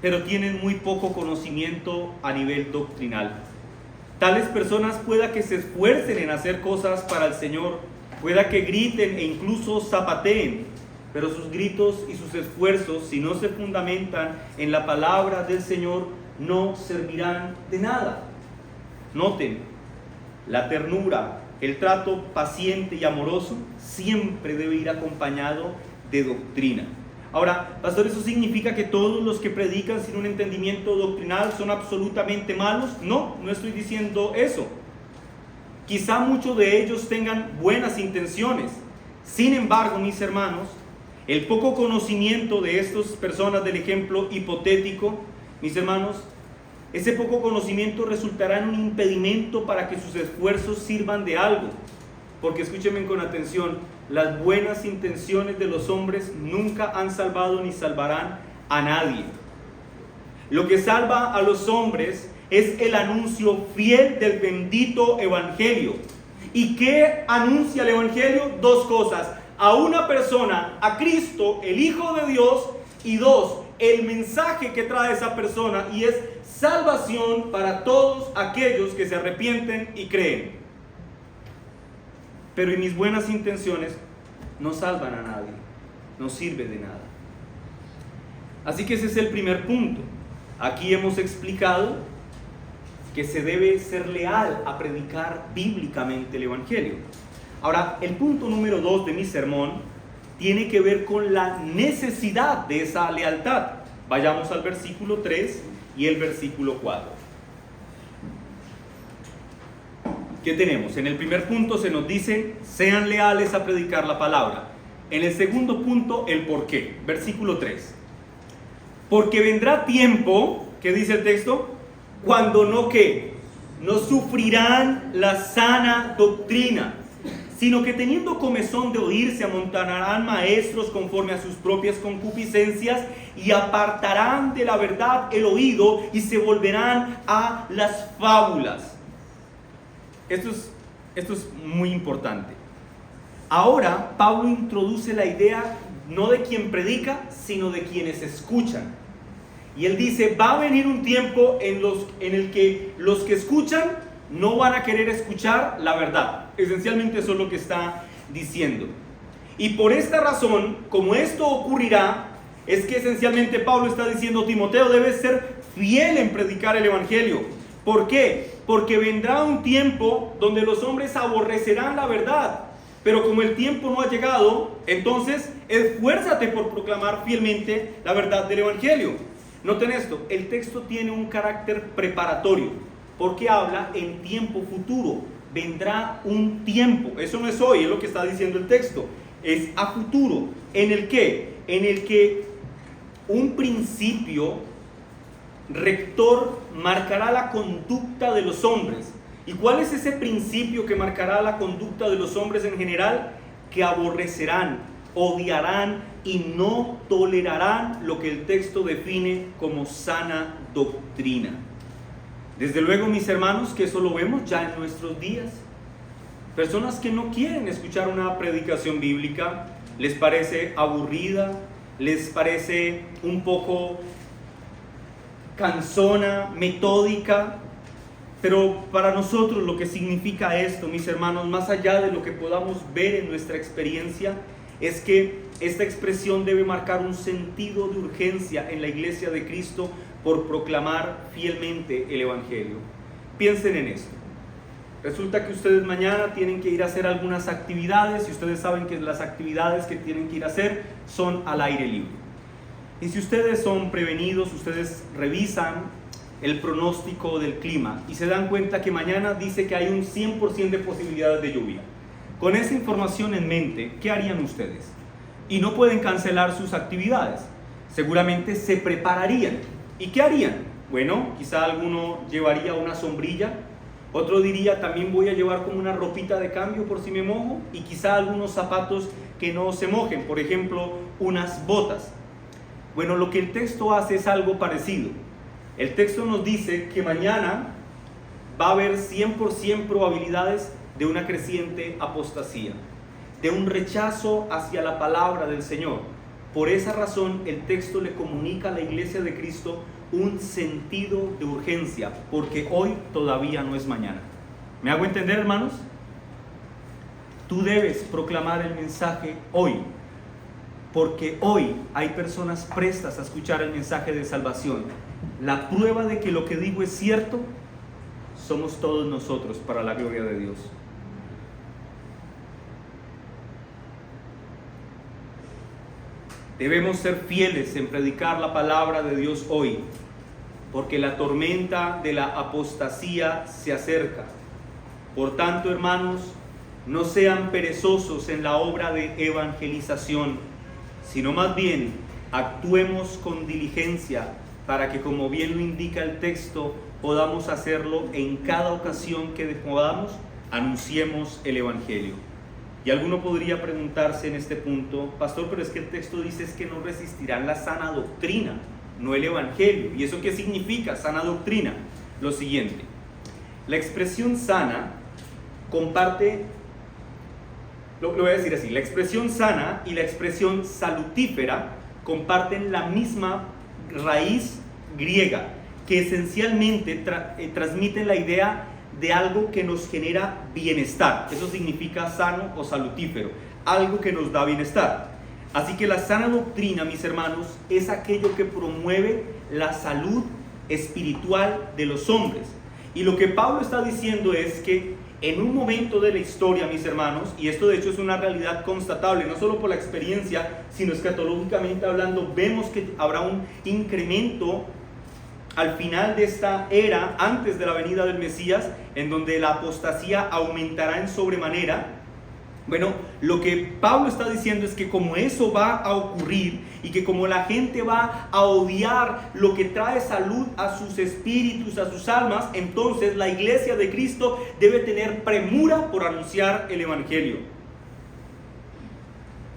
pero tienen muy poco conocimiento a nivel doctrinal. Tales personas pueda que se esfuercen en hacer cosas para el Señor, pueda que griten e incluso zapateen, pero sus gritos y sus esfuerzos, si no se fundamentan en la palabra del Señor, no servirán de nada. Noten, la ternura, el trato paciente y amoroso siempre debe ir acompañado de doctrina. Ahora, pastor, ¿eso significa que todos los que predican sin un entendimiento doctrinal son absolutamente malos? No, no estoy diciendo eso. Quizá muchos de ellos tengan buenas intenciones. Sin embargo, mis hermanos, el poco conocimiento de estas personas del ejemplo hipotético, mis hermanos, ese poco conocimiento resultará en un impedimento para que sus esfuerzos sirvan de algo. Porque escúchenme con atención, las buenas intenciones de los hombres nunca han salvado ni salvarán a nadie. Lo que salva a los hombres es el anuncio fiel del bendito Evangelio. ¿Y qué anuncia el Evangelio? Dos cosas: a una persona, a Cristo, el Hijo de Dios, y dos, el mensaje que trae esa persona, y es salvación para todos aquellos que se arrepienten y creen. Pero y mis buenas intenciones no salvan a nadie, no sirve de nada. Así que ese es el primer punto. Aquí hemos explicado que se debe ser leal a predicar bíblicamente el Evangelio. Ahora, el punto número 2 de mi sermón tiene que ver con la necesidad de esa lealtad. Vayamos al versículo 3 y el versículo 4. ¿Qué tenemos? En el primer punto se nos dice: sean leales a predicar la palabra. En el segundo punto, el por qué. Versículo 3. Porque vendrá tiempo, ¿qué dice el texto? Cuando no, ¿qué? No sufrirán la sana doctrina, sino que teniendo comezón de oír, se amontonarán maestros conforme a sus propias concupiscencias, y apartarán de la verdad el oído, y se volverán a las fábulas. Esto es muy importante. Ahora Pablo introduce la idea no de quien predica, sino de quienes escuchan. Y él dice: va a venir un tiempo en el que los que escuchan no van a querer escuchar la verdad. Esencialmente eso es lo que está diciendo. Y por esta razón, como esto ocurrirá, es que esencialmente Pablo está diciendo: Timoteo, debes ser fiel en predicar el Evangelio. ¿Por qué? Porque vendrá un tiempo donde los hombres aborrecerán la verdad. Pero como el tiempo no ha llegado, entonces esfuérzate por proclamar fielmente la verdad del Evangelio. Noten esto, el texto tiene un carácter preparatorio, porque habla en tiempo futuro. Vendrá un tiempo, eso no es hoy, es lo que está diciendo el texto, es a futuro, en el que un principio rector marcará la conducta de los hombres. ¿Y cuál es ese principio que marcará la conducta de los hombres en general? Que aborrecerán, odiarán y no tolerarán lo que el texto define como sana doctrina. Desde luego, mis hermanos, que eso lo vemos ya en nuestros días. Personas que no quieren escuchar una predicación bíblica, les parece aburrida, les parece un poco cansona, metódica. Pero para nosotros lo que significa esto, mis hermanos, más allá de lo que podamos ver en nuestra experiencia, es que esta expresión debe marcar un sentido de urgencia en la iglesia de Cristo por proclamar fielmente el Evangelio. Piensen en esto. Resulta que ustedes mañana tienen que ir a hacer algunas actividades, y ustedes saben que las actividades que tienen que ir a hacer son al aire libre. Y si ustedes son prevenidos, ustedes revisan el pronóstico del clima y se dan cuenta que mañana dice que hay un 100% de posibilidades de lluvia. Con esa información en mente, ¿qué harían ustedes? y no pueden cancelar sus actividades. Seguramente se prepararían. ¿Y qué harían? Bueno, quizá alguno llevaría una sombrilla, otro diría también voy a llevar como una ropita de cambio por si me mojo, y quizá algunos zapatos que no se mojen, por ejemplo, unas botas. Bueno, lo que el texto hace es algo parecido. El texto nos dice que mañana va a haber 100% probabilidades de una creciente apostasía, de un rechazo hacia la palabra del Señor. Por esa razón, el texto le comunica a la iglesia de Cristo un sentido de urgencia, porque hoy todavía no es mañana. ¿Me hago entender, hermanos? Tú debes proclamar el mensaje hoy, porque hoy hay personas prestas a escuchar el mensaje de salvación. La prueba de que lo que digo es cierto, somos todos nosotros, para la gloria de Dios. Debemos ser fieles en predicar la palabra de Dios hoy, porque la tormenta de la apostasía se acerca. Por tanto, hermanos, no sean perezosos en la obra de evangelización, sino más bien actuemos con diligencia para que, como bien lo indica el texto, podamos hacerlo en cada ocasión que podamos, anunciemos el evangelio. Y alguno podría preguntarse en este punto: pastor, pero es que el texto dice es que no resistirán la sana doctrina, no el evangelio. ¿Y eso qué significa, sana doctrina? Lo siguiente: la expresión sana comparte, lo voy a decir así, la expresión sana y la expresión salutífera comparten la misma raíz griega, que esencialmente transmiten la idea de algo que nos genera bienestar. Eso significa sano o salutífero, algo que nos da bienestar. Así que la sana doctrina, mis hermanos, es aquello que promueve la salud espiritual de los hombres. Y lo que Pablo está diciendo es que en un momento de la historia, mis hermanos, y esto de hecho es una realidad constatable, no solo por la experiencia, sino escatológicamente hablando, vemos que habrá un incremento al final de esta era, antes de la venida del Mesías, en donde la apostasía aumentará en sobremanera. Bueno, lo que Pablo está diciendo es que como eso va a ocurrir y que como la gente va a odiar lo que trae salud a sus espíritus, a sus almas, entonces la iglesia de Cristo debe tener premura por anunciar el evangelio.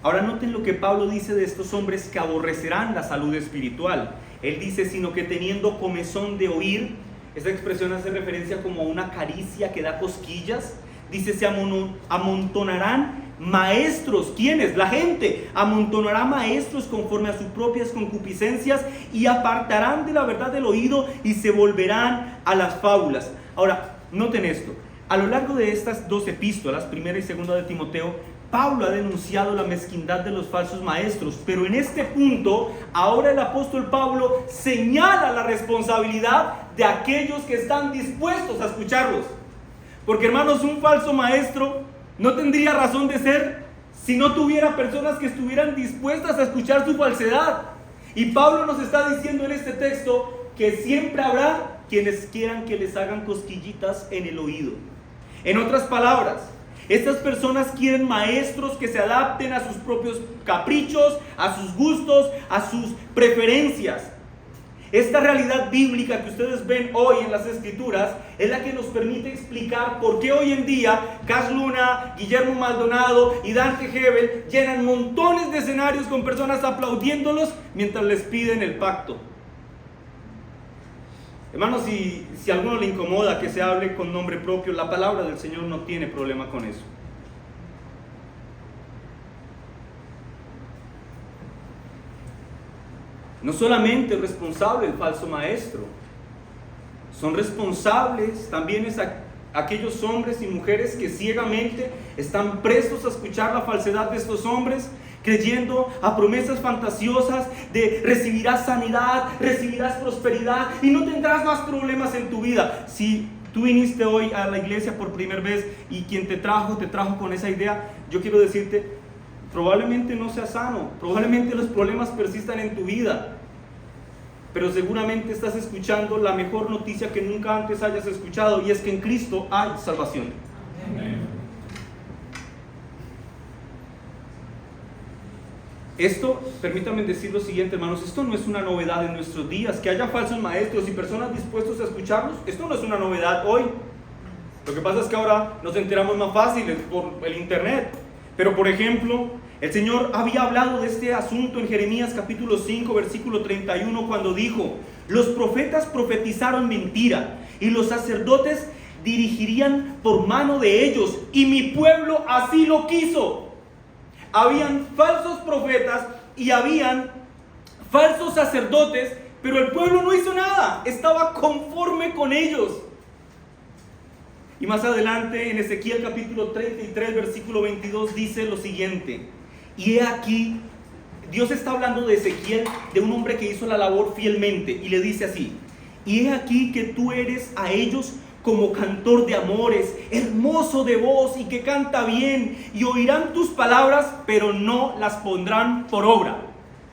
Ahora noten lo que Pablo dice de estos hombres que aborrecerán la salud espiritual. Él dice, sino que teniendo comezón de oír. Esta expresión hace referencia como a una caricia que da cosquillas. Dice, se amontonarán maestros. ¿Quiénes? La gente. Amontonará maestros conforme a sus propias concupiscencias y apartarán de la verdad del oído y se volverán a las fábulas. Ahora, noten esto. A lo largo de estas dos epístolas, primera y segunda de Timoteo, Pablo ha denunciado la mezquindad de los falsos maestros, pero en este punto, ahora el apóstol Pablo señala la responsabilidad de aquellos que están dispuestos a escucharlos. Porque, hermanos, un falso maestro no tendría razón de ser si no tuviera personas que estuvieran dispuestas a escuchar su falsedad. Y Pablo nos está diciendo en este texto que siempre habrá quienes quieran que les hagan cosquillitas en el oído. En otras palabras, estas personas quieren maestros que se adapten a sus propios caprichos, a sus gustos, a sus preferencias. Esta realidad bíblica que ustedes ven hoy en las Escrituras es la que nos permite explicar por qué hoy en día Cash Luna, Guillermo Maldonado y Dante Hebel llenan montones de escenarios con personas aplaudiéndolos mientras les piden el pacto. Hermanos, si a alguno le incomoda que se hable con nombre propio, la palabra del Señor no tiene problema con eso. No solamente es responsable el falso maestro, son responsables también aquellos hombres y mujeres que ciegamente están prestos a escuchar la falsedad de estos hombres, creyendo a promesas fantasiosas de recibirás sanidad, recibirás prosperidad y no tendrás más problemas en tu vida. Si tú viniste hoy a la iglesia por primera vez y quien te trajo con esa idea, yo quiero decirte, probablemente no seas sano, probablemente los problemas persistan en tu vida, pero seguramente estás escuchando la mejor noticia que nunca antes hayas escuchado, y es que en Cristo hay salvación. Amén. Esto, permítanme decir lo siguiente, hermanos, esto no es una novedad en nuestros días. Que haya falsos maestros y personas dispuestos a escucharlos, esto no es una novedad hoy. Lo que pasa es que ahora nos enteramos más fácil por el internet. Pero por ejemplo, el Señor había hablado de este asunto en Jeremías capítulo 5, versículo 31, cuando dijo: los profetas profetizaron mentira y los sacerdotes dirigirían por mano de ellos, y mi pueblo así lo quiso. Habían falsos profetas y habían falsos sacerdotes, pero el pueblo no hizo nada, estaba conforme con ellos. Y más adelante en Ezequiel capítulo 33 versículo 22 dice lo siguiente: y he aquí, Dios está hablando de Ezequiel, de un hombre que hizo la labor fielmente, y le dice así: y he aquí que tú eres a ellos como cantor de amores, hermoso de voz y que canta bien, y oirán tus palabras, pero no las pondrán por obra.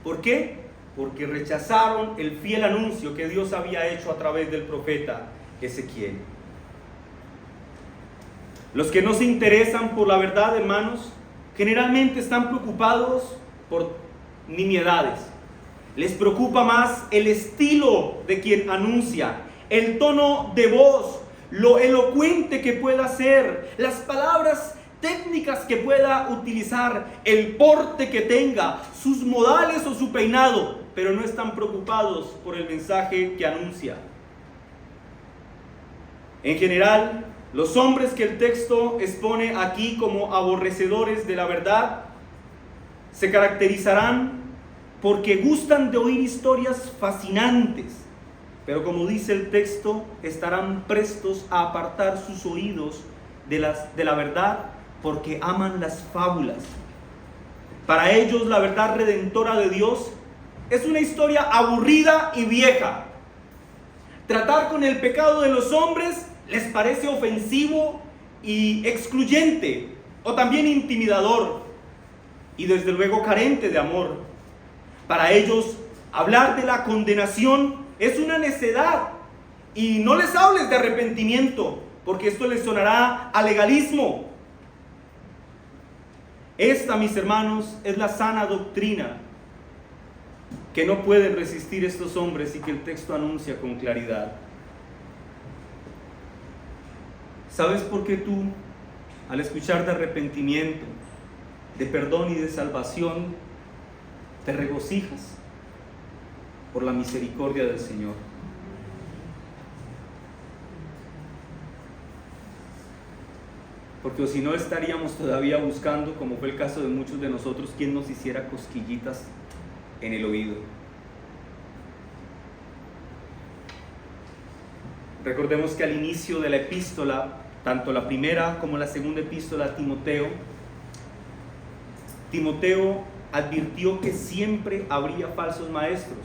¿Por qué? Porque rechazaron el fiel anuncio que Dios había hecho a través del profeta Ezequiel. Los que no se interesan por la verdad, hermanos, generalmente están preocupados por nimiedades. Les preocupa más el estilo de quien anuncia, el tono de voz, lo elocuente que pueda ser, las palabras técnicas que pueda utilizar, el porte que tenga, sus modales o su peinado, pero no están preocupados por el mensaje que anuncia. En general, los hombres que el texto expone aquí como aborrecedores de la verdad se caracterizarán porque gustan de oír historias fascinantes, pero como dice el texto, estarán prestos a apartar sus oídos de la verdad porque aman las fábulas. Para ellos la verdad redentora de Dios es una historia aburrida y vieja. Tratar con el pecado de los hombres les parece ofensivo y excluyente, o también intimidador, y desde luego carente de amor. Para ellos, hablar de la condenación es una necedad, y no les hables de arrepentimiento, porque esto les sonará a legalismo. Esta, mis hermanos, es la sana doctrina que no pueden resistir estos hombres y que el texto anuncia con claridad. ¿Sabes por qué tú, al escuchar de arrepentimiento, de perdón y de salvación, te regocijas? Por la misericordia del Señor. Porque si no, estaríamos todavía buscando, como fue el caso de muchos de nosotros, quien nos hiciera cosquillitas en el oído. Recordemos que al inicio de la epístola, tanto la primera como la segunda epístola a Timoteo advirtió que siempre habría falsos maestros.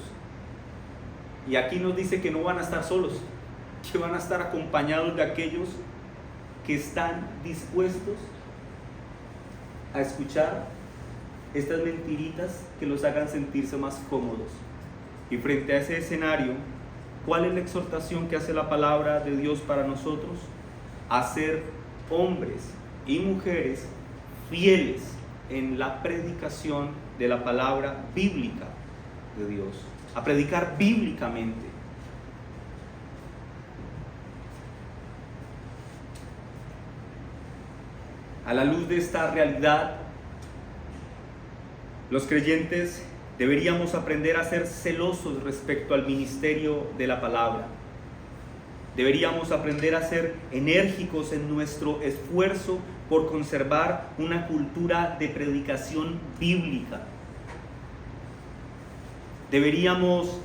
Y aquí nos dice que no van a estar solos, que van a estar acompañados de aquellos que están dispuestos a escuchar estas mentiritas que los hagan sentirse más cómodos. Y frente a ese escenario, ¿cuál es la exhortación que hace la palabra de Dios para nosotros? A ser hombres y mujeres fieles en la predicación de la palabra bíblica de Dios, a predicar bíblicamente. A la luz de esta realidad, los creyentes deberíamos aprender a ser celosos respecto al ministerio de la palabra. Deberíamos aprender a ser enérgicos en nuestro esfuerzo por conservar una cultura de predicación bíblica. Deberíamos,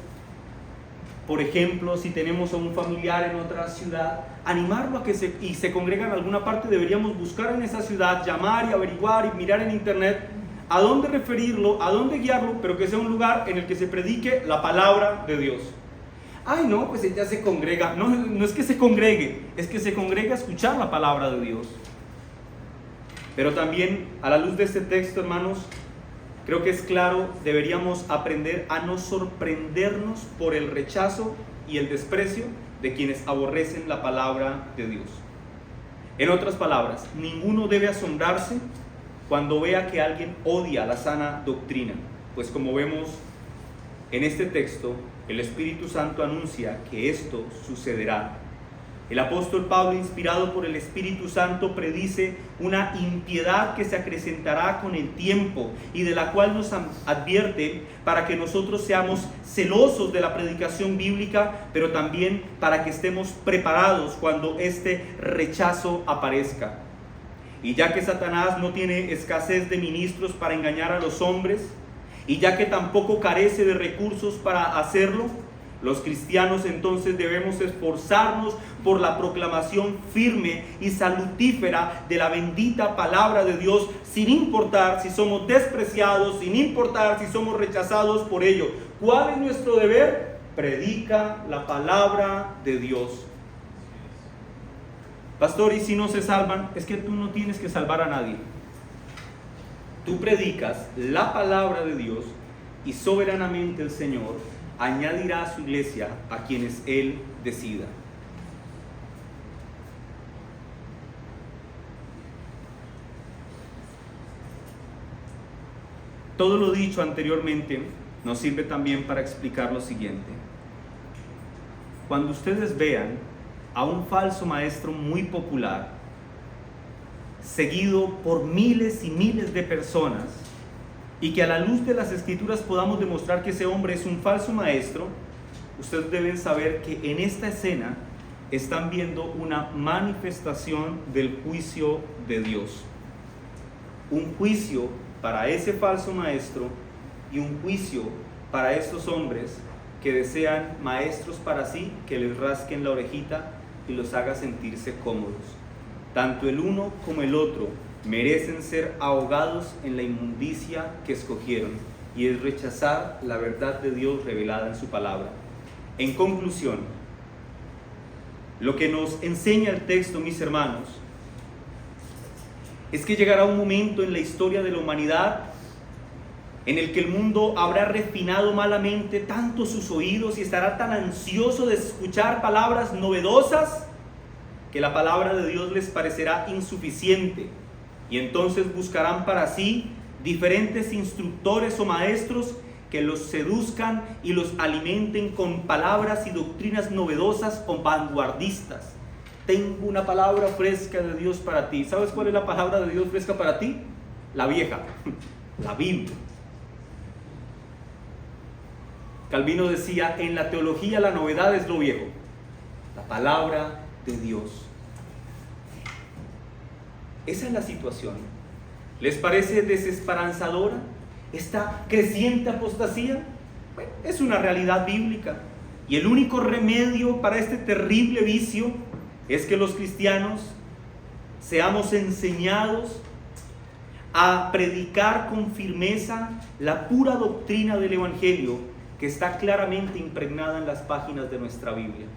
por ejemplo, si tenemos a un familiar en otra ciudad, animarlo a que se congrega en alguna parte. Deberíamos buscar en esa ciudad, llamar y averiguar y mirar en internet a dónde referirlo, a dónde guiarlo, pero que sea un lugar en el que se predique la palabra de Dios. Ay, no, pues ella se congrega. No, no es que se congregue, es que se congrega a escuchar la palabra de Dios. Pero también, a la luz de este texto, hermanos, creo que es claro, deberíamos aprender a no sorprendernos por el rechazo y el desprecio de quienes aborrecen la palabra de Dios. En otras palabras, ninguno debe asombrarse cuando vea que alguien odia la sana doctrina. Pues como vemos en este texto, el Espíritu Santo anuncia que esto sucederá. El apóstol Pablo, inspirado por el Espíritu Santo, predice una impiedad que se acrecentará con el tiempo y de la cual nos advierte para que nosotros seamos celosos de la predicación bíblica, pero también para que estemos preparados cuando este rechazo aparezca. Y ya que Satanás no tiene escasez de ministros para engañar a los hombres, y ya que tampoco carece de recursos para hacerlo, los cristianos entonces debemos esforzarnos por la proclamación firme y salutífera de la bendita palabra de Dios, sin importar si somos despreciados, sin importar si somos rechazados por ello. ¿Cuál es nuestro deber? Predica la palabra de Dios. Pastor, ¿y si no se salvan? Es que tú no tienes que salvar a nadie. Tú predicas la palabra de Dios y soberanamente el Señor añadirá a su iglesia a quienes Él decida. Todo lo dicho anteriormente nos sirve también para explicar lo siguiente. Cuando ustedes vean a un falso maestro muy popular, seguido por miles y miles de personas, y que a la luz de las Escrituras podamos demostrar que ese hombre es un falso maestro, ustedes deben saber que en esta escena están viendo una manifestación del juicio de Dios. Un juicio para ese falso maestro y un juicio para estos hombres que desean maestros para sí, que les rasquen la orejita y los haga sentirse cómodos. Tanto el uno como el otro merecen ser ahogados en la inmundicia que escogieron, y es rechazar la verdad de Dios revelada en su palabra. En conclusión, lo que nos enseña el texto, mis hermanos, es que llegará un momento en la historia de la humanidad en el que el mundo habrá refinado malamente tanto sus oídos y estará tan ansioso de escuchar palabras novedosas que la palabra de Dios les parecerá insuficiente. Y entonces buscarán para sí diferentes instructores o maestros que los seduzcan y los alimenten con palabras y doctrinas novedosas o vanguardistas. Tengo una palabra fresca de Dios para ti. ¿Sabes cuál es la palabra de Dios fresca para ti? La vieja, la Biblia. Calvino decía, en la teología la novedad es lo viejo, la palabra de Dios. Esa es la situación. ¿Les parece desesperanzadora esta creciente apostasía? Bueno, es una realidad bíblica. Y el único remedio para este terrible vicio es que los cristianos seamos enseñados a predicar con firmeza la pura doctrina del Evangelio que está claramente impregnada en las páginas de nuestra Biblia.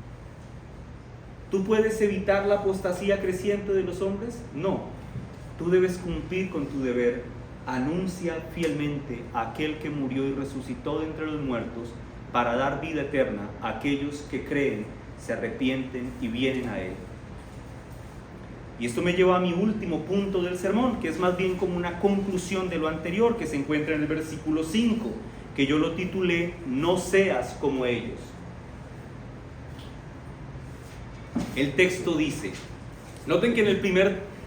¿Tú puedes evitar la apostasía creciente de los hombres? No. Tú debes cumplir con tu deber. Anuncia fielmente a aquel que murió y resucitó de entre los muertos para dar vida eterna a aquellos que creen, se arrepienten y vienen a Él. Y esto me lleva a mi último punto del sermón, que es más bien como una conclusión de lo anterior, que se encuentra en el versículo 5, que yo lo titulé, no seas como ellos. El texto dice, noten que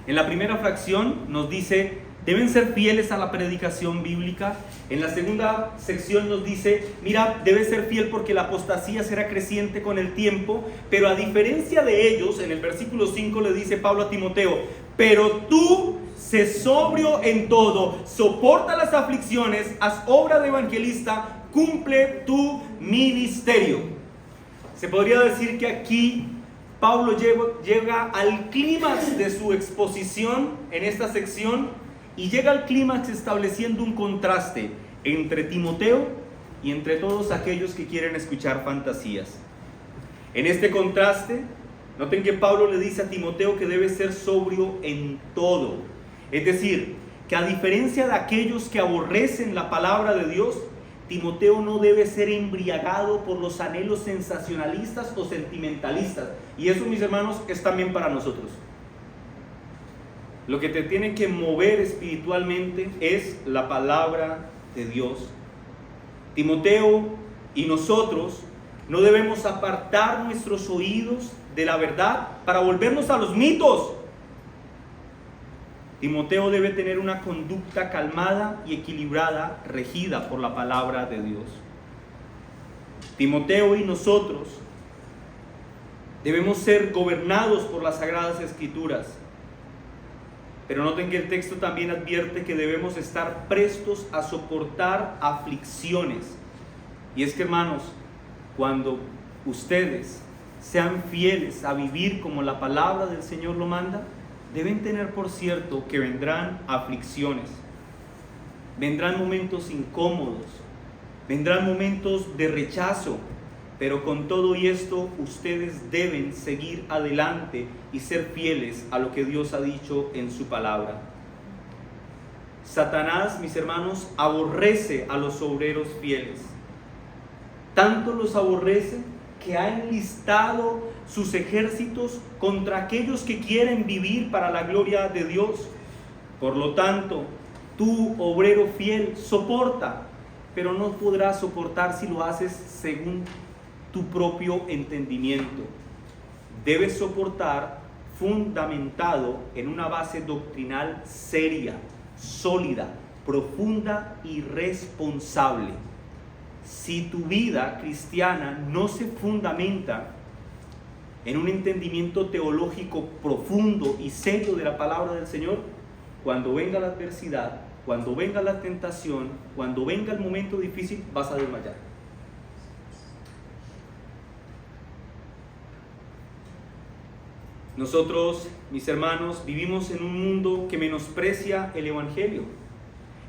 en la primera fracción nos dice, deben ser fieles a la predicación bíblica. En la segunda sección nos dice, mira, debes ser fiel porque la apostasía será creciente con el tiempo. Pero a diferencia de ellos, en el versículo 5 le dice Pablo a Timoteo, pero tú sé sobrio en todo, soporta las aflicciones, haz obra de evangelista, cumple tu ministerio. Se podría decir que aquí Pablo llega al clímax de su exposición en esta sección, y llega al clímax estableciendo un contraste entre Timoteo y entre todos aquellos que quieren escuchar fantasías. En este contraste, noten que Pablo le dice a Timoteo que debe ser sobrio en todo. Es decir, que a diferencia de aquellos que aborrecen la palabra de Dios, Timoteo no debe ser embriagado por los anhelos sensacionalistas o sentimentalistas. Y eso, mis hermanos, es también para nosotros. Lo que te tiene que mover espiritualmente es la palabra de Dios. Timoteo y nosotros no debemos apartar nuestros oídos de la verdad para volvernos a los mitos. Timoteo debe tener una conducta calmada y equilibrada, regida por la palabra de Dios. Timoteo y nosotros debemos ser gobernados por las Sagradas Escrituras. Pero noten que el texto también advierte que debemos estar prestos a soportar aflicciones. Y es que, hermanos, cuando ustedes sean fieles a vivir como la palabra del Señor lo manda, deben tener por cierto que vendrán aflicciones, vendrán momentos incómodos, vendrán momentos de rechazo, pero con todo y esto ustedes deben seguir adelante y ser fieles a lo que Dios ha dicho en su palabra. Satanás, mis hermanos, aborrece a los obreros fieles. Tanto los aborrece que ha enlistado sus ejércitos contra aquellos que quieren vivir para la gloria de Dios. Por lo tanto, tú, obrero fiel, soporta, pero no podrás soportar si lo haces según tu propio entendimiento. Debes soportar fundamentado en una base doctrinal seria, sólida, profunda y responsable. Si tu vida cristiana no se fundamenta en un entendimiento teológico profundo y serio de la palabra del Señor, cuando venga la adversidad, cuando venga la tentación, cuando venga el momento difícil, vas a desmayar. Nosotros, mis hermanos, vivimos en un mundo que menosprecia el Evangelio,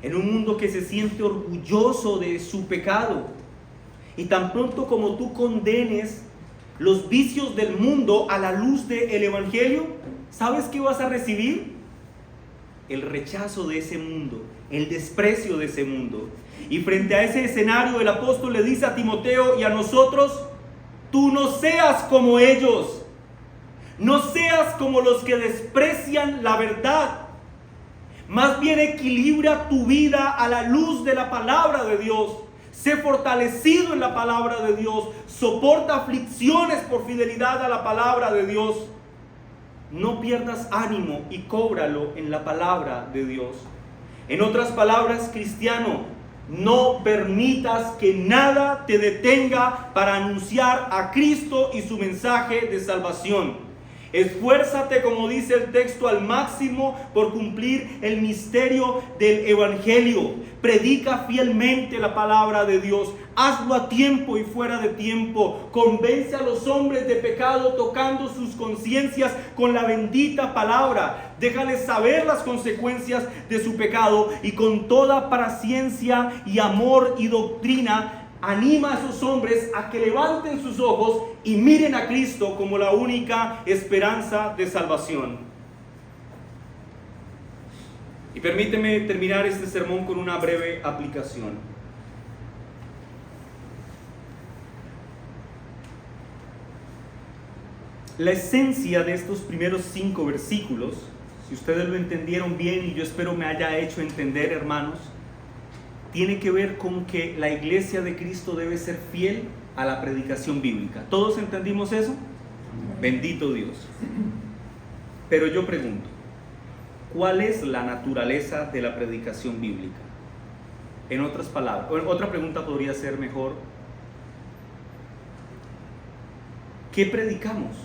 en un mundo que se siente orgulloso de su pecado. Y tan pronto como tú condenes los vicios del mundo a la luz del Evangelio, ¿sabes qué vas a recibir? El rechazo de ese mundo, el desprecio de ese mundo. Y frente a ese escenario, el apóstol le dice a Timoteo y a nosotros: tú no seas como ellos. No seas como los que desprecian la verdad. Más bien equilibra tu vida a la luz de la palabra de Dios. Sé fortalecido en la palabra de Dios. Soporta aflicciones por fidelidad a la palabra de Dios. No pierdas ánimo y cóbralo en la palabra de Dios. En otras palabras, cristiano, no permitas que nada te detenga para anunciar a Cristo y su mensaje de salvación. Esfuérzate, como dice el texto, al máximo por cumplir el misterio del Evangelio. Predica fielmente la palabra de Dios. Hazlo a tiempo y fuera de tiempo. Convence a los hombres de pecado tocando sus conciencias con la bendita palabra. Déjales saber las consecuencias de su pecado y con toda paciencia y amor y doctrina anima a esos hombres a que levanten sus ojos y miren a Cristo como la única esperanza de salvación. Y permíteme terminar este sermón con una breve aplicación. La esencia de estos primeros 5 versículos, si ustedes lo entendieron bien, y yo espero me haya hecho entender, hermanos, tiene que ver con que la iglesia de Cristo debe ser fiel a la predicación bíblica. ¿Todos entendimos eso? Bendito Dios. Pero yo pregunto, ¿cuál es la naturaleza de la predicación bíblica? En otras palabras, otra pregunta podría ser mejor: ¿qué predicamos?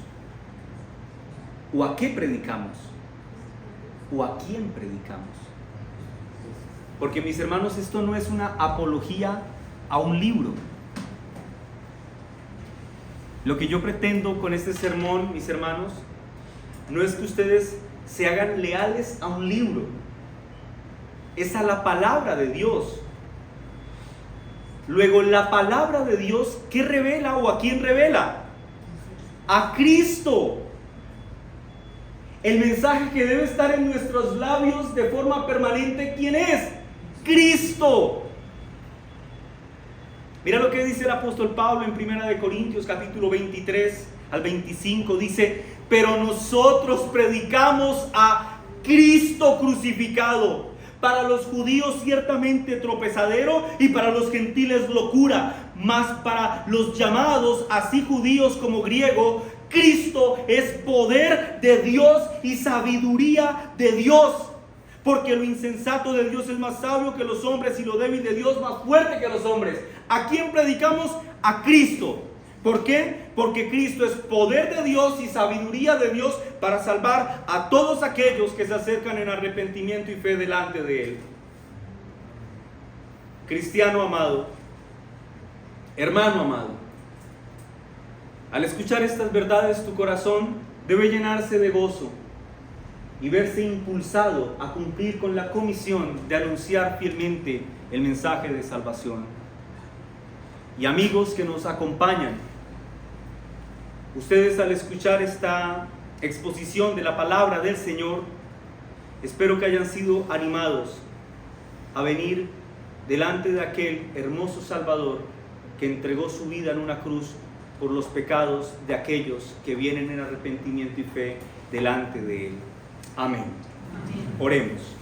¿O a qué predicamos? ¿O a quién predicamos? Porque, mis hermanos, esto no es una apología a un libro. Lo que yo pretendo con este sermón, mis hermanos, no es que ustedes se hagan leales a un libro. Es a la palabra de Dios. Luego, la palabra de Dios, ¿qué revela o a quién revela? A Cristo. El mensaje que debe estar en nuestros labios de forma permanente, ¿quién es? Cristo. Mira lo que dice el apóstol Pablo en 1 Corintios capítulo 23 al 25. Dice: pero nosotros predicamos a Cristo crucificado, Para los judíos ciertamente tropezadero y para los gentiles locura, mas para los llamados, así judíos como griegos, Cristo es poder de Dios y sabiduría de Dios. Porque lo insensato de Dios es más sabio que los hombres y lo débil de Dios más fuerte que los hombres. ¿A quién predicamos? A Cristo. ¿Por qué? Porque Cristo es poder de Dios y sabiduría de Dios para salvar a todos aquellos que se acercan en arrepentimiento y fe delante de Él. Cristiano amado, hermano amado, al escuchar estas verdades tu corazón debe llenarse de gozo y verse impulsado a cumplir con la comisión de anunciar fielmente el mensaje de salvación. Y amigos que nos acompañan, ustedes al escuchar esta exposición de la palabra del Señor, espero que hayan sido animados a venir delante de aquel hermoso Salvador que entregó su vida en una cruz por los pecados de aquellos que vienen en arrepentimiento y fe delante de Él. Amén. Oremos.